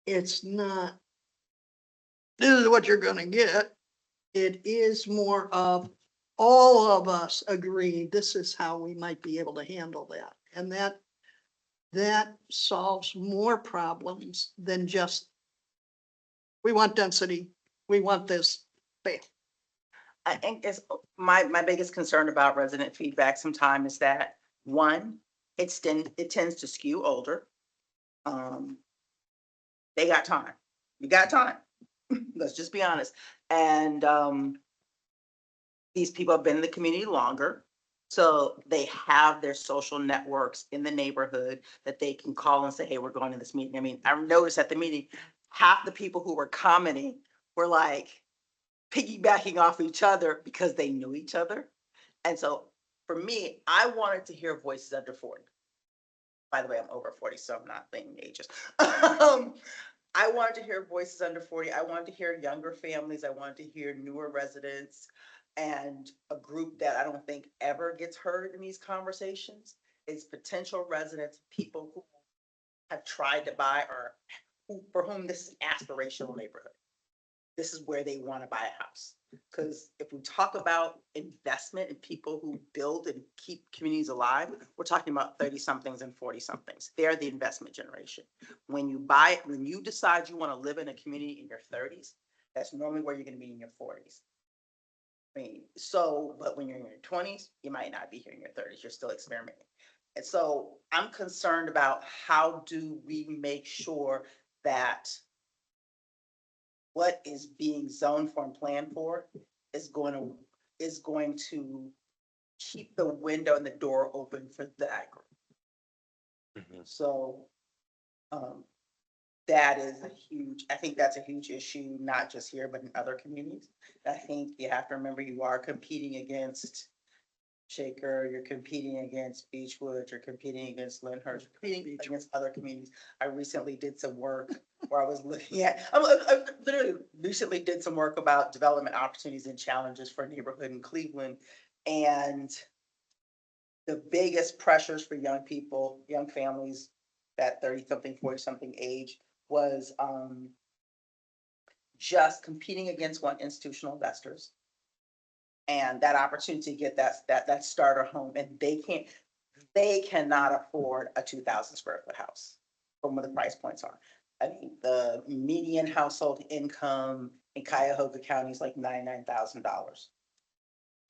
it's not, this is what you're gonna get. It is more of all of us agree this is how we might be able to handle that. And that solves more problems than just, we want density, we want this, bam. I think it's my biggest concern about resident feedback sometimes is that, one, it tends to skew older. They got time. You got time. Let's just be honest. And these people have been in the community longer. So they have their social networks in the neighborhood that they can call and say, hey, we're going to this meeting. I mean, I noticed at the meeting, half the people who were commenting were like piggybacking off each other because they knew each other. And so for me, I wanted to hear voices under 40. By the way, I'm over 40, so I'm not playing ages. I wanted to hear voices under 40. I wanted to hear younger families. I wanted to hear newer residents, and a group that I don't think ever gets heard in these conversations is potential residents, people who have tried to buy or for whom this is an aspirational neighborhood. This is where they want to buy a house. Because if we talk about investment in people who build and keep communities alive, we're talking about 30-somethings and 40-somethings. They're the investment generation. When you decide you want to live in a community in your 30s, that's normally where you're going to be in your 40s. I mean, but when you're in your 20s, you might not be here in your 30s. You're still experimenting. And so I'm concerned about how do we make sure that what is being zoned for and planned for is going to keep the window and the door open for that group. So I think that's a huge issue, not just here, but in other communities. I think you have to remember you are competing against Shaker, you're competing against Beechwood, you're competing against Lyndhurst, you're competing against other communities. I recently did some work where I was looking at, I literally recently did some work about development opportunities and challenges for a neighborhood in Cleveland. And the biggest pressures for young people, young families, that 30-something, 40-something age was just competing against institutional investors. And that opportunity to get that starter home, and they cannot afford a 2,000 square foot house from where the price points are. I mean, the median household income in Cuyahoga County is like $99,000.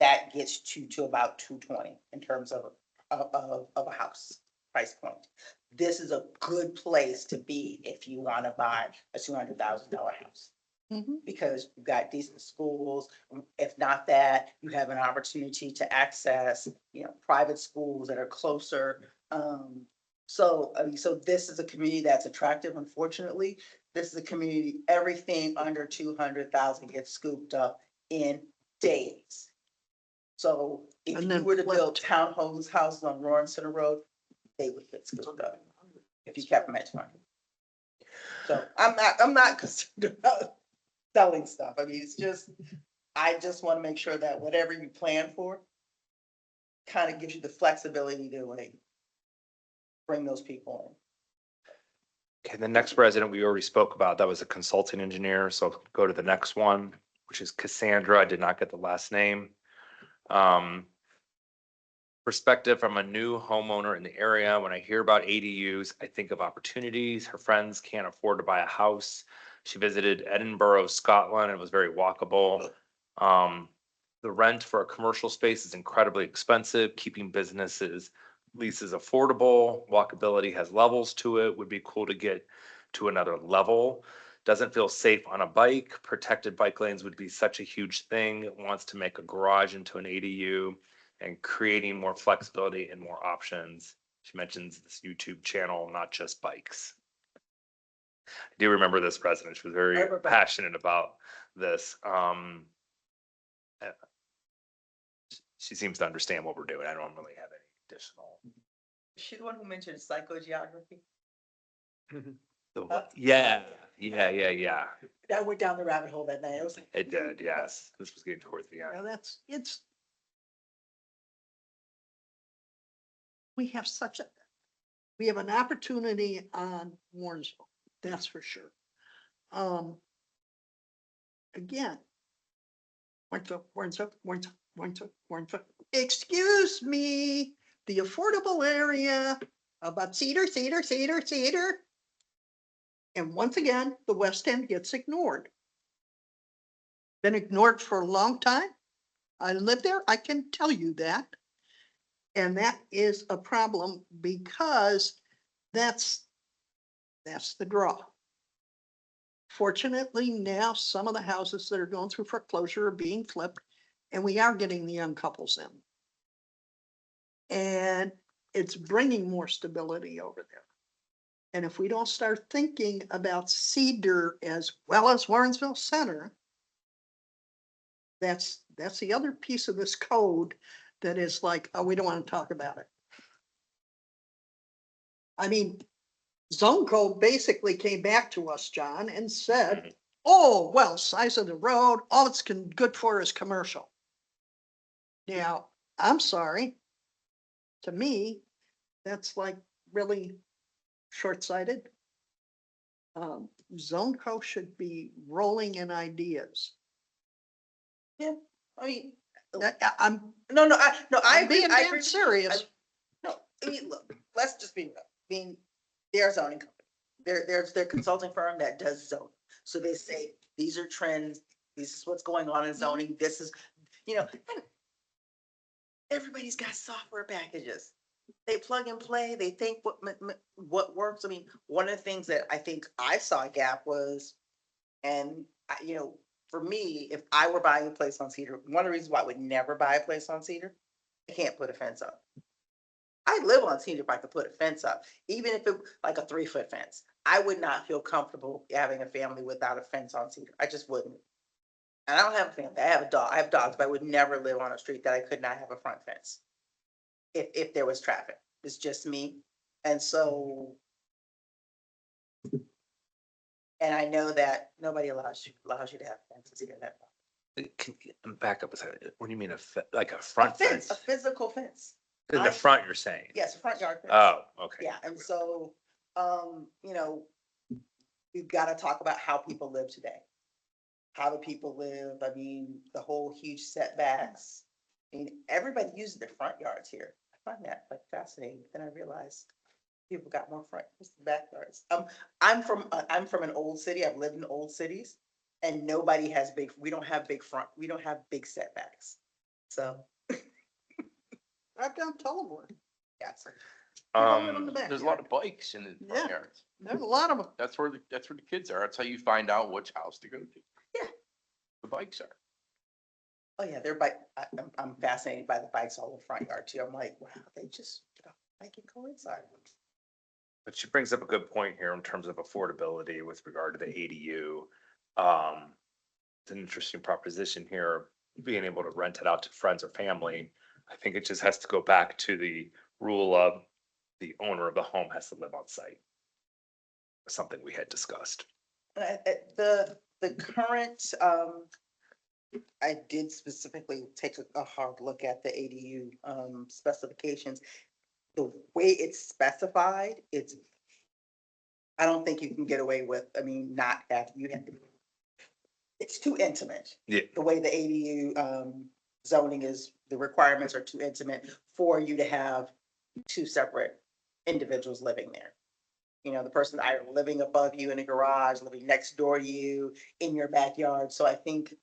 That gets to about 220 in terms of a house price point. This is a good place to be if you want to buy a $200,000 house. Because you've got decent schools. If not that, you have an opportunity to access, private schools that are closer. So this is a community that's attractive. Unfortunately, this is a community, everything under 200,000 gets scooped up in days. So if And you then were to build flipped. townhomes, houses on Lawrence Center Road, they would get scooped up if you kept them at 200. So I'm not concerned about selling stuff. I mean, I just want to make sure that whatever you plan for kind of gives you the flexibility to bring those people Okay, the next resident we already spoke about, that was a consulting engineer, so go to the next one, which is Cassandra. I did not get the last name. Perspective from a new homeowner in the area. When I hear about ADUs, I think of opportunities. Her friends can't afford to buy a house. She visited Edinburgh, Scotland, and was very walkable. The rent for a commercial space is incredibly expensive, keeping businesses leases affordable, walkability has levels to it, would be cool to get to another level. Doesn't feel safe on a bike, protected bike lanes would be such a huge thing, wants to make a garage into an ADU and creating more flexibility and more options. She mentions this YouTube channel, not just bikes. I do remember this resident, she was very remember. passionate about this. She seems to understand what we're doing. I don't really have any additional. Is she the one who mentioned psychogeography? Yeah, yeah. That went down the rabbit hole that night. It was like, It did, yes. This was getting towards the Yeah, end. we have we have an opportunity on Warrensville, that's for sure. Again. Warrensville. Excuse me, the affordable area about Cedar. And once again, the West End gets ignored. Been ignored for a long time. I live there, I can tell you that. And that is a problem because that's the draw. Fortunately, now some of the houses that are going through foreclosure are being flipped and we are getting the young couples in. And it's bringing more stability over there. And if we don't start thinking about Cedar as well as Warrensville Center, that's the other piece of this code that is like, oh, we don't want to talk about it. I mean, zone code basically came back to us, John, and said, oh, well, size of the road, all it's good for is commercial. Now, I'm sorry. To me, that's like really short-sighted. Zone code should be rolling in ideas. I mean, I'm I agree. being I damn agree. serious. No, I mean, look, let's just be real. I mean, they're a zoning company. They're a consulting firm that does zoning. So they say, these are trends, this is what's going on in zoning, this is, and everybody's got software packages. They plug and play, they think what works. I mean, one of the things that I think I saw a gap was, and for me, if I were buying a place on Cedar, one of the reasons why I would never buy a place on Cedar, I can't put a fence up. I live on Cedar if I could put a fence up, even if it like a 3-foot fence. I would not feel comfortable having a family without a fence on Cedar. I just wouldn't. And I don't have a family. I have a dog. I have dogs, but I would never live on a street that I could not have a front fence. If there was traffic, it's just me. And so, and I know that nobody allows you to have fences here. That Back up a second. What do you mean like a front fence? a physical fence. In the front, you're saying? Yes, a front yard fence. Oh, okay. Yeah, and so, we've got to talk about how people live today. How do people live? I mean, the whole huge setbacks. I mean, everybody uses their front yards here. I find that like fascinating. Then I realized people got more front backyards. I'm from an old city. I've lived in old cities, and nobody has we don't have big setbacks. So. I've done Tullamore. Yes. There's a lot of bikes in the front Yeah. yards. There's a lot of them. That's where the kids are. That's how you find out which house to go to. Yeah. The bikes are. Oh, yeah, I'm fascinated by the bikes all in the front yard too. I'm like, wow, they just get off the bike and go inside. But she brings up a good point here in terms of affordability with regard to the ADU. It's an interesting proposition here, being able to rent it out to friends or family. I think it just has to go back to the rule of the owner of the home has to live on site. Something we had discussed. The current, I did specifically take a hard look at the ADU specifications. The way it's specified, I don't think you can get away with, it's too intimate. Yeah. The way the ADU zoning is, the requirements are too intimate for you to have 2 separate individuals living there. The person either living above you in a garage, living next door to you in your backyard. So I think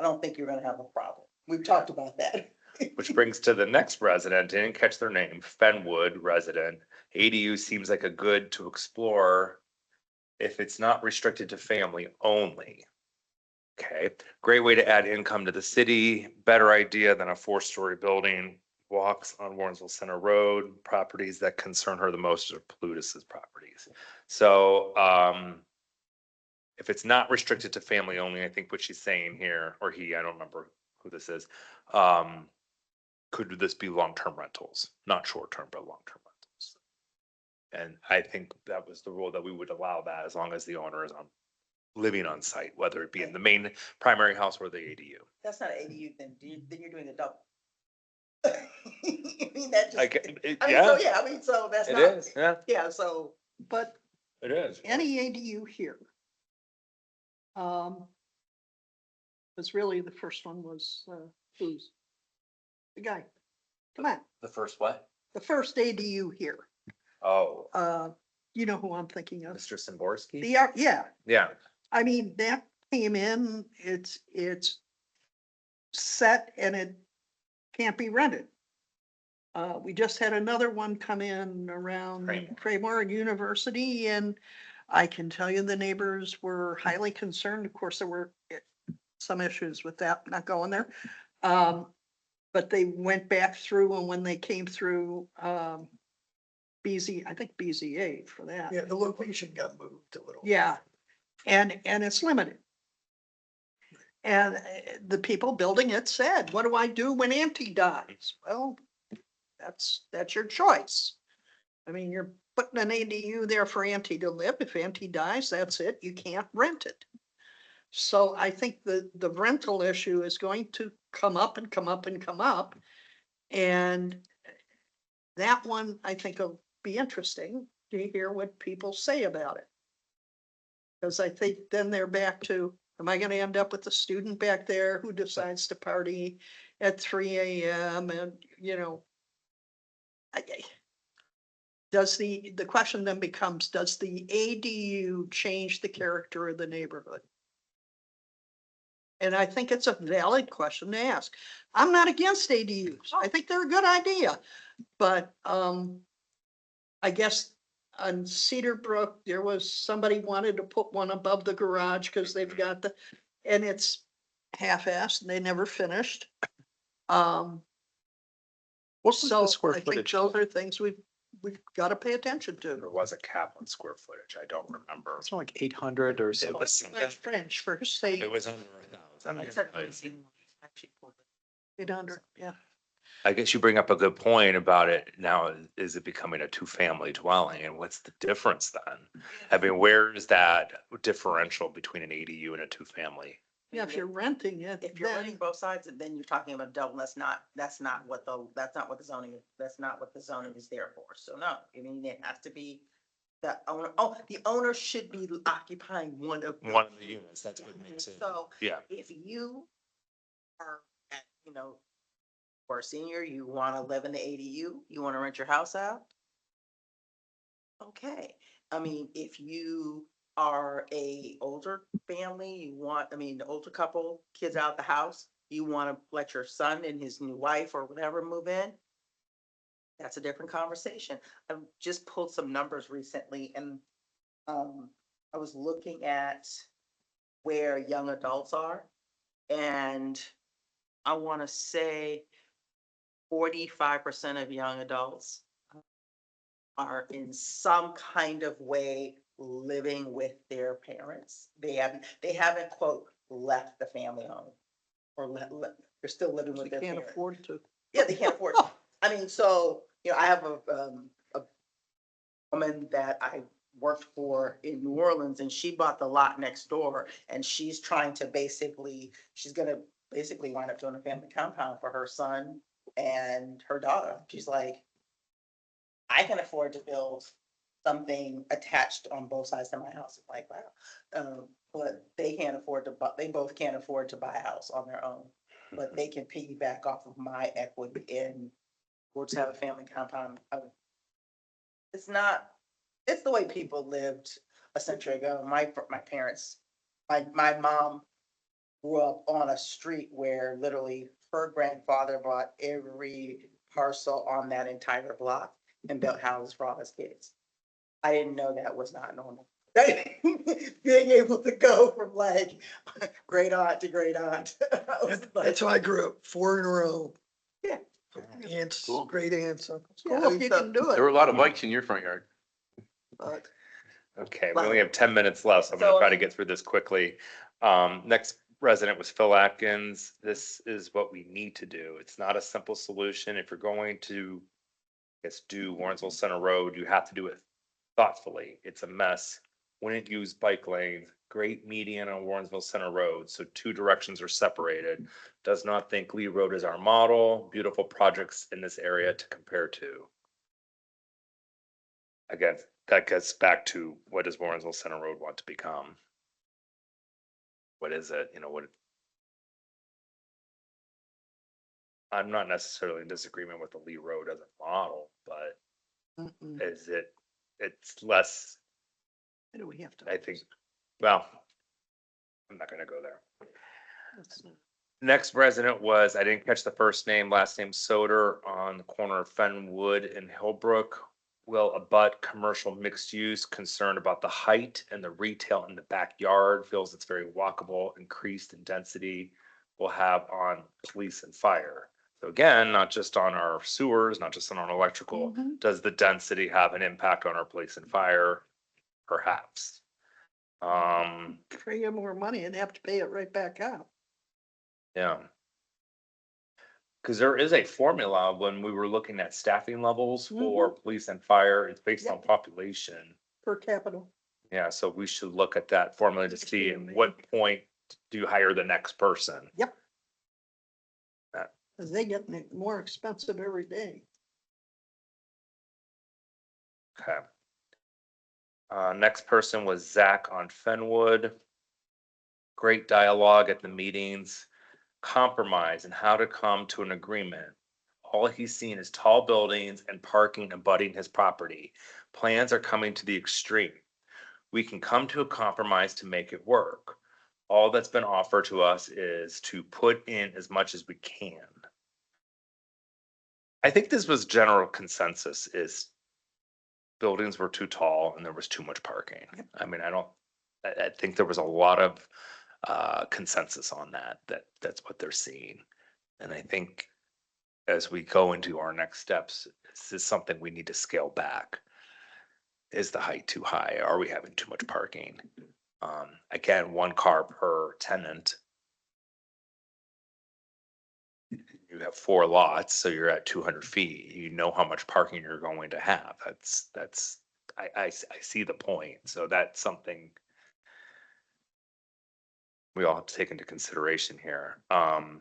I don't think you're gonna have a problem. We've talked about that. Which brings to the next resident, didn't catch their name, Fenwood resident. ADU seems like a good to explore if it's not restricted to family only. Okay, great way to add income to the city, better idea than a 4-story building. Walks on Warrensville Center Road, properties that concern her the most are Plutus's properties. So, if it's not restricted to family only, I think what she's saying here, or he, I don't remember who this is, could this be long-term rentals? Not short-term, but long-term rentals. And I think that was the rule that we would allow that as long as the owner is living on site, whether it be in the main primary house or the ADU. That's not an ADU, then you're doing a double. I mean, that just, I get, I mean, so that's it not. is, yeah, Yeah, so. But it is. any ADU here. Was really the first one was, who's? The guy. Come on, The first what? the first ADU here. Oh, You know who I'm thinking of. Mr. Simborski? Yeah, Yeah, I mean, that came in, it's set and it can't be rented. We just had another one come in around Cramer. Cramer University, and I can tell you the neighbors were highly concerned. Of course, there were some issues with that, not going there. But they went back through, and when they came through, I think BZA for that. Yeah, the location got moved a little. Yeah, and it's limited. And the people building it said, what do I do when Auntie dies? Well, that's your choice. I mean, you're putting an ADU there for Auntie to live. If Auntie dies, that's it. You can't rent it. So I think the rental issue is going to come up and come up and come up. And that one, I think will be interesting to hear what people say about it. Because I think then they're back to, am I gonna end up with a student back there who decides to party at 3 AM and, you know. Does the question then becomes, does the ADU change the character of the neighborhood? And I think it's a valid question to ask. I'm not against ADUs. I think they're a good idea. But I guess on Cedar Brook, there was somebody wanted to put one above the garage because they've got and it's half-assed and they never finished. What was So the square I think footage? those are things we've got to pay attention there to. was a cap on square footage. I don't remember. It's like 800 or It so. was, That's French for say it was under 1,000. 800, yeah. I guess you bring up a good point about it now. Is it becoming a 2-family dwelling, and what's the difference then? I mean, where is that differential between an ADU and a 2-family? Yeah, if you're renting it, If you're renting then, both sides, then you're talking about double, that's not what the zoning is there for. So no, I mean, it has to be the owner, the owner should be occupying one of. One of the units, that's what makes it, So yeah. if you are at, for a senior, you want to live in the ADU, you want to rent your house out. Okay, I mean, if you are a older family, the older couple, kids out the house, you want to let your son and his new wife or whatever move in. That's a different conversation. I've just pulled some numbers recently and I was looking at where young adults are. And I want to say 45% of young adults are in some kind of way living with their parents. They haven't quote, left the family home or they're still living with you their can't parents. afford to. Yeah, they can't afford it. I mean, so, I have a woman that I worked for in New Orleans and she bought the lot next door and she's trying to she's gonna basically wind up doing a family compound for her son and her daughter. She's like, I can afford to build something attached on both sides of my house. I'm like, wow. But they both can't afford to buy a house on their own, but they can piggyback off of my equity and or to have a family compound. It's the way people lived a century ago. My parents, my mom grew up on a street where literally her grandfather bought every parcel on that entire block and built houses for all his kids. I didn't know that was not normal. Being able to go from like great aunt to great aunt. I was like, That's how I grew up, 4 in a row. Yeah. Aunts, Cool. great aunts, uncles. Yeah, Cool, if you can do There were it. a lot of bikes in your front yard. But Okay, we only have 10 minutes left, so I'm gonna So, try to get through this quickly. Next resident was Phil Atkins. This is what we need to do. It's not a simple solution. If you're going to, I guess, do Warrensville Center Road, you have to do it thoughtfully. It's a mess. Wouldn't use bike lanes, great median on Warrensville Center Road, so two directions are separated. Does not think Lee Road is our model. Beautiful projects in this area to compare to. Again, that gets back to what does Warrensville Center Road want to become? What is it? You know, what? I'm not necessarily in disagreement with the Lee Road as a model, but Mm-mm. is it, it's less, Why do we have to? I think, well, I'm not gonna go there. That's not- Next resident was, I didn't catch the first name, last name Soder on the corner of Fenwood and Hillbrook. Will abut commercial mixed use, concerned about the height and the retail in the backyard, feels it's very walkable, increased in density will have on police and fire. So again, not just on our sewers, not just on our electrical, Mhm. does the density have an impact on our police and fire? Perhaps. Pay you more money and have to pay it right back out. Yeah. Cause there is a formula when we were looking at staffing levels for police and fire, it's based on Yep. population. Per capita. Yeah, so we should look at that formula to see at what point do you hire the next person? Cause they get more expensive every day. Okay. Next person was Zach on Fenwood. Great dialogue at the meetings, compromise and how to come to an agreement. All he's seen is tall buildings and parking abutting his property. Plans are coming to the extreme. We can come to a compromise to make it work. All that's been offered to us is to put in as much as we can. I think this was general consensus is buildings were too tall and there was too much parking. I mean, I think there was a lot of consensus on that's what they're seeing. And I think as we go into our next steps, this is something we need to scale back. Is the height too high? Are we having too much parking? Again, 1 car per tenant. You have 4 lots, so you're at 200 feet. You know how much parking you're going to have. I see the point. So that's something we all have to take into consideration here. And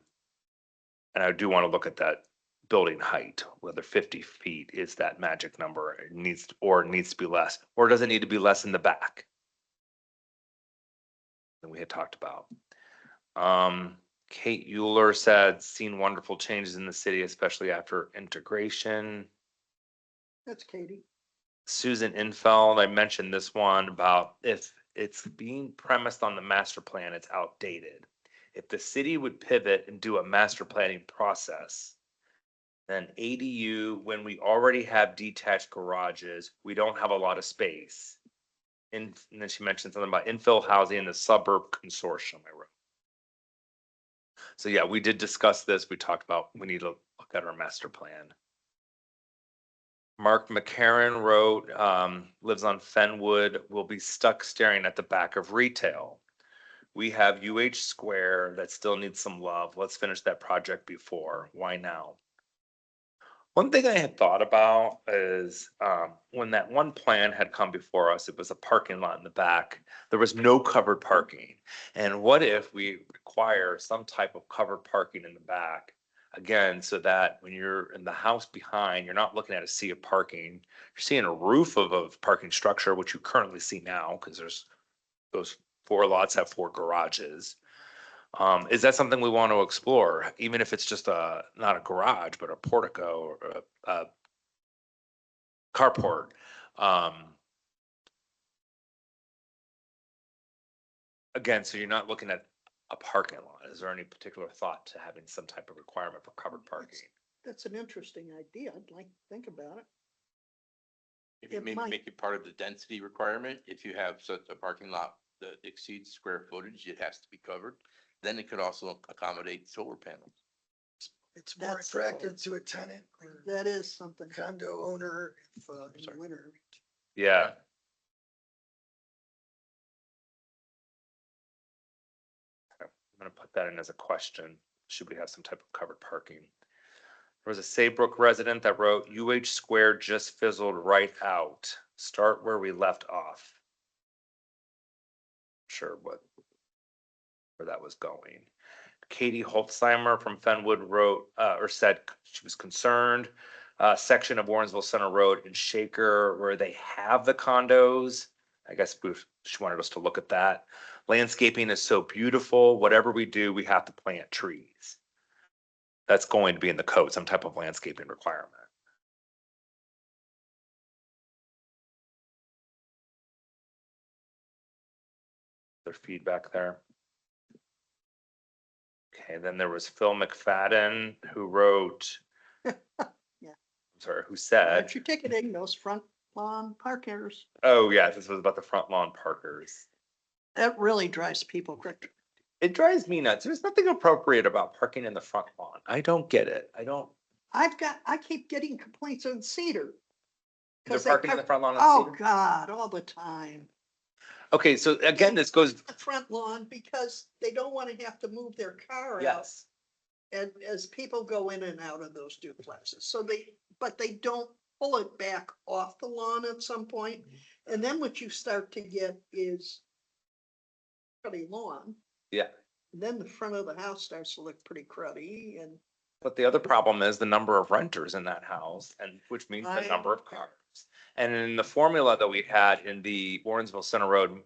I do want to look at that building height, whether 50 feet is that magic number. It needs to be less, or does it need to be less in the back? Than we had talked about. Kate Euler said, seen wonderful changes in the city, especially after integration. That's Katie. Susan Infeld, I mentioned this one about if it's being premised on the master plan, it's outdated. If the city would pivot and do a master planning process, then ADU, when we already have detached garages, we don't have a lot of space. And then she mentioned something about infill housing in the suburb consortium, I wrote. So yeah, we did discuss this. We talked about, we need to look at our master plan. Mark McCarron wrote, lives on Fenwood, will be stuck staring at the back of retail. We have UH Square that still needs some love. Let's finish that project before. Why now? One thing I had thought about is when that one plan had come before us, it was a parking lot in the back. There was no covered parking. And what if we require some type of covered parking in the back? Again, so that when you're in the house behind, you're not looking at a sea of parking. You're seeing a roof of a parking structure, which you currently see now, because there's those 4 lots have 4 garages. Is that something we want to explore, even if it's just not a garage, but a portico or a carport? Again, so you're not looking at a parking lot? Is there any particular thought to having some type of requirement for covered parking? That's an interesting idea. I'd like to think about it. Maybe, It maybe might. make it part of the density requirement. If you have such a parking lot that exceeds square footage, it has to be covered. Then it could also accommodate solar panels. It's more That's- attractive to a tenant or That is something. condo owner if, in the Sorry. winter. Yeah. I'm gonna put that in as a question. Should we have some type of covered parking? There was a Saybrook resident that wrote, UH Square just fizzled right out. Start where we left off. Sure where that was going. Katie Holtzheimer from Fenwood wrote, or said she was concerned. Section of Warrensville Center Road in Shaker where they have the condos. I guess she wanted us to look at that. Landscaping is so beautiful. Whatever we do, we have to plant trees. That's going to be in the code, some type of landscaping requirement. Their feedback there. Okay, then there was Phil McFadden who wrote. Yeah. Sorry, who said, But you're ticketing those front lawn parkers. oh yeah, this was about the front lawn parkers. That really drives people crazy. It drives me nuts. There's nothing appropriate about parking in the front lawn. I don't get it. I keep getting complaints on Cedar. They're 'Cause they parking in the park- front lawn on Oh, Cedar? God, all the time. Okay, so again, this goes, The front lawn because they don't want to have to move their car out. yes. And as people go in and out of those duplexes, but they don't pull it back off the lawn at some point. And then what you start to get is pretty lawn. Yeah. And then the front of the house starts to look pretty cruddy and But the other problem is the number of renters in that house, and which means the I- number of cars. And in the formula that we had in the Warrensville Center Road,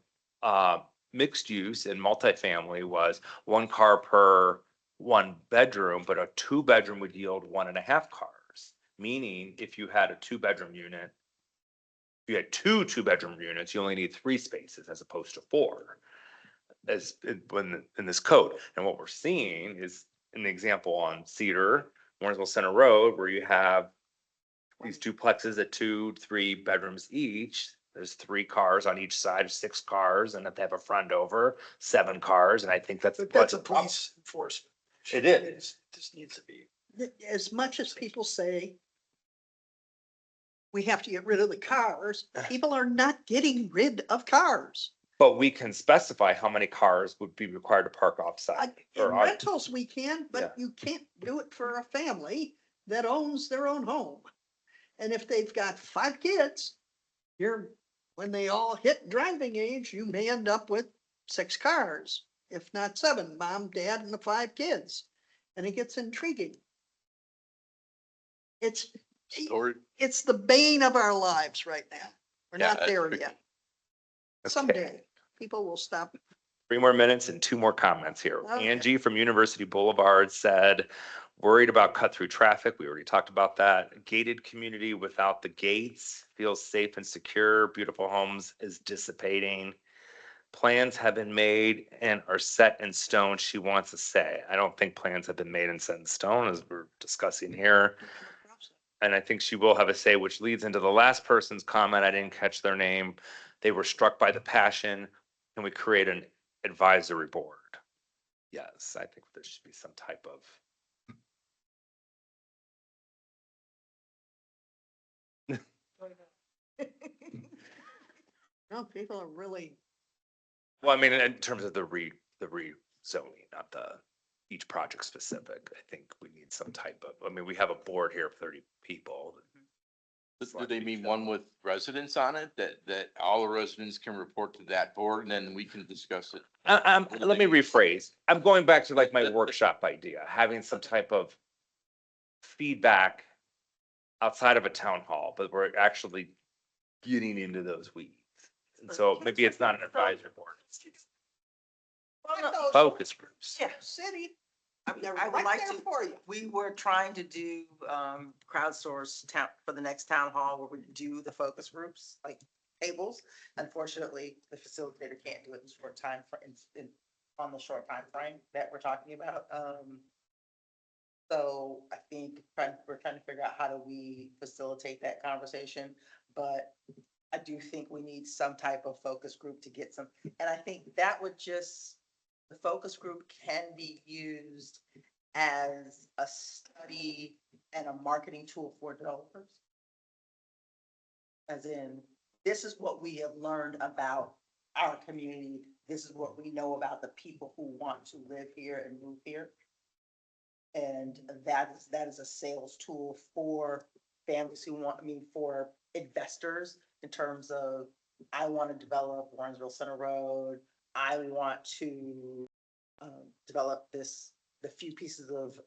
mixed use and multifamily was 1 car per 1 bedroom, but a 2-bedroom would yield 1.5 cars. Meaning if you had a 2-bedroom unit, if you had 2 2-bedroom units, you only need 3 spaces as opposed to 4. In this code. And what we're seeing is in the example on Cedar, Warrensville Center Road, where you have these duplexes at 2, 3 bedrooms each. There's 3 cars on each side, 6 cars, and if they have a friend over, 7 cars, and I think that's. But that's a what- police enforcement. It is. It just needs to be. as much as people say we have to get rid of the cars, people are not getting rid of cars. But we can specify how many cars would be required to park offsite. In or on- rentals, we can, but you can't do it for a family that owns their own home. And if they've got 5 kids, when they all hit driving age, you may end up with 6 cars, if not 7, mom, dad, and the 5 kids. And it gets intriguing. Storage, It's the bane of our lives right now. We're Yeah, not that's there tricky. yet. Okay. Someday, people will stop. 3 more minutes and 2 more comments here. Okay. Angie from University Boulevard said, worried about cut through traffic. We already talked about that. Gated community without the gates feels safe and secure. Beautiful homes is dissipating. Plans have been made and are set in stone, she wants to say. I don't think plans have been made and set in stone as we're discussing here. And I think she will have a say, which leads into the last person's comment. I didn't catch their name. They were struck by the passion. Can we create an advisory board? Yes, I think there should be some type of. No, people are really, Well, I mean, in terms of the rezoning, not each project specific, I think we need some type of, I mean, we have a board here of 30 people. do they mean one with residents on it, that all the residents can report to that board and then we can discuss it? Let me rephrase. I'm going back to like my workshop idea, having some type of feedback outside of a town hall, but we're actually getting into those weeds. And so maybe it's not an advisory board. It's focus groups. Yeah. city, I they're I would right like there to, for you. we were trying to do crowdsource town for the next town hall where we do the focus groups, like tables. Unfortunately, the facilitator can't do it in short time on the short time frame that we're talking about. So I think we're trying to figure out how do we facilitate that conversation, but I do think we need some type of focus group to get some, and I think that would just, the focus group can be used as a study and a marketing tool for developers. As in, this is what we have learned about our community. This is what we know about the people who want to live here and move here. And that is a sales tool for families who want, for investors in terms of, I want to develop Warrensville Center Road. I want to develop the few pieces of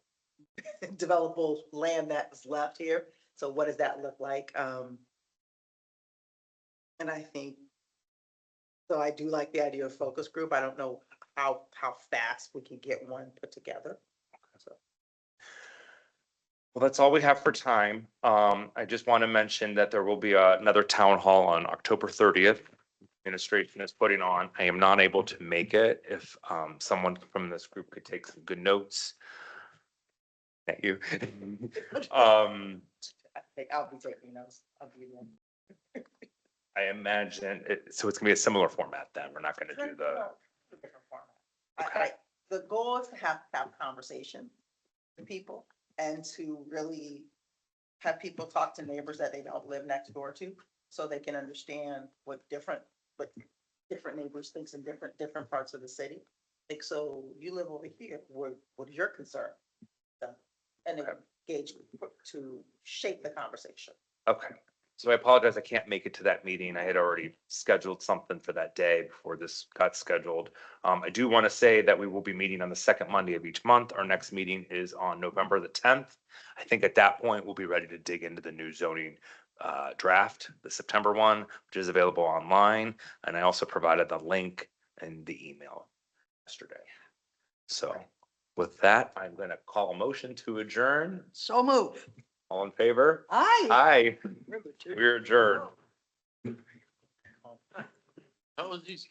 developable land that's left here. So what does that look like? And I think, so I do like the idea of focus group. I don't know how fast we can get one put together. So. Well, that's all we have for time. I just want to mention that there will be another town hall on October 30th. Administration is putting on. I am not able to make it. If someone from this group could take some good notes. Thank you. I'll be taking notes. I'll be there. I imagine it, so it's gonna be a similar format then. We're not gonna do the, Different format. The goal is to have conversation with people and to really have people talk to neighbors that they don't live next door to, so they can understand what different neighbors thinks in different parts of the city. Like, so you live over here, what is your concern? And engage to shape the conversation. okay. So I apologize, I can't make it to that meeting. I had already scheduled something for that day before this got scheduled. I do want to say that we will be meeting on the second Monday of each month. Our next meeting is on November the 10th. I think at that point, we'll be ready to dig into the new zoning draft, the September one, which is available online. And I also provided the link in the email yesterday. So with that, I'm going to call a motion to adjourn. So move. All in favor? Aye. Aye. We're adjourned. That was easy.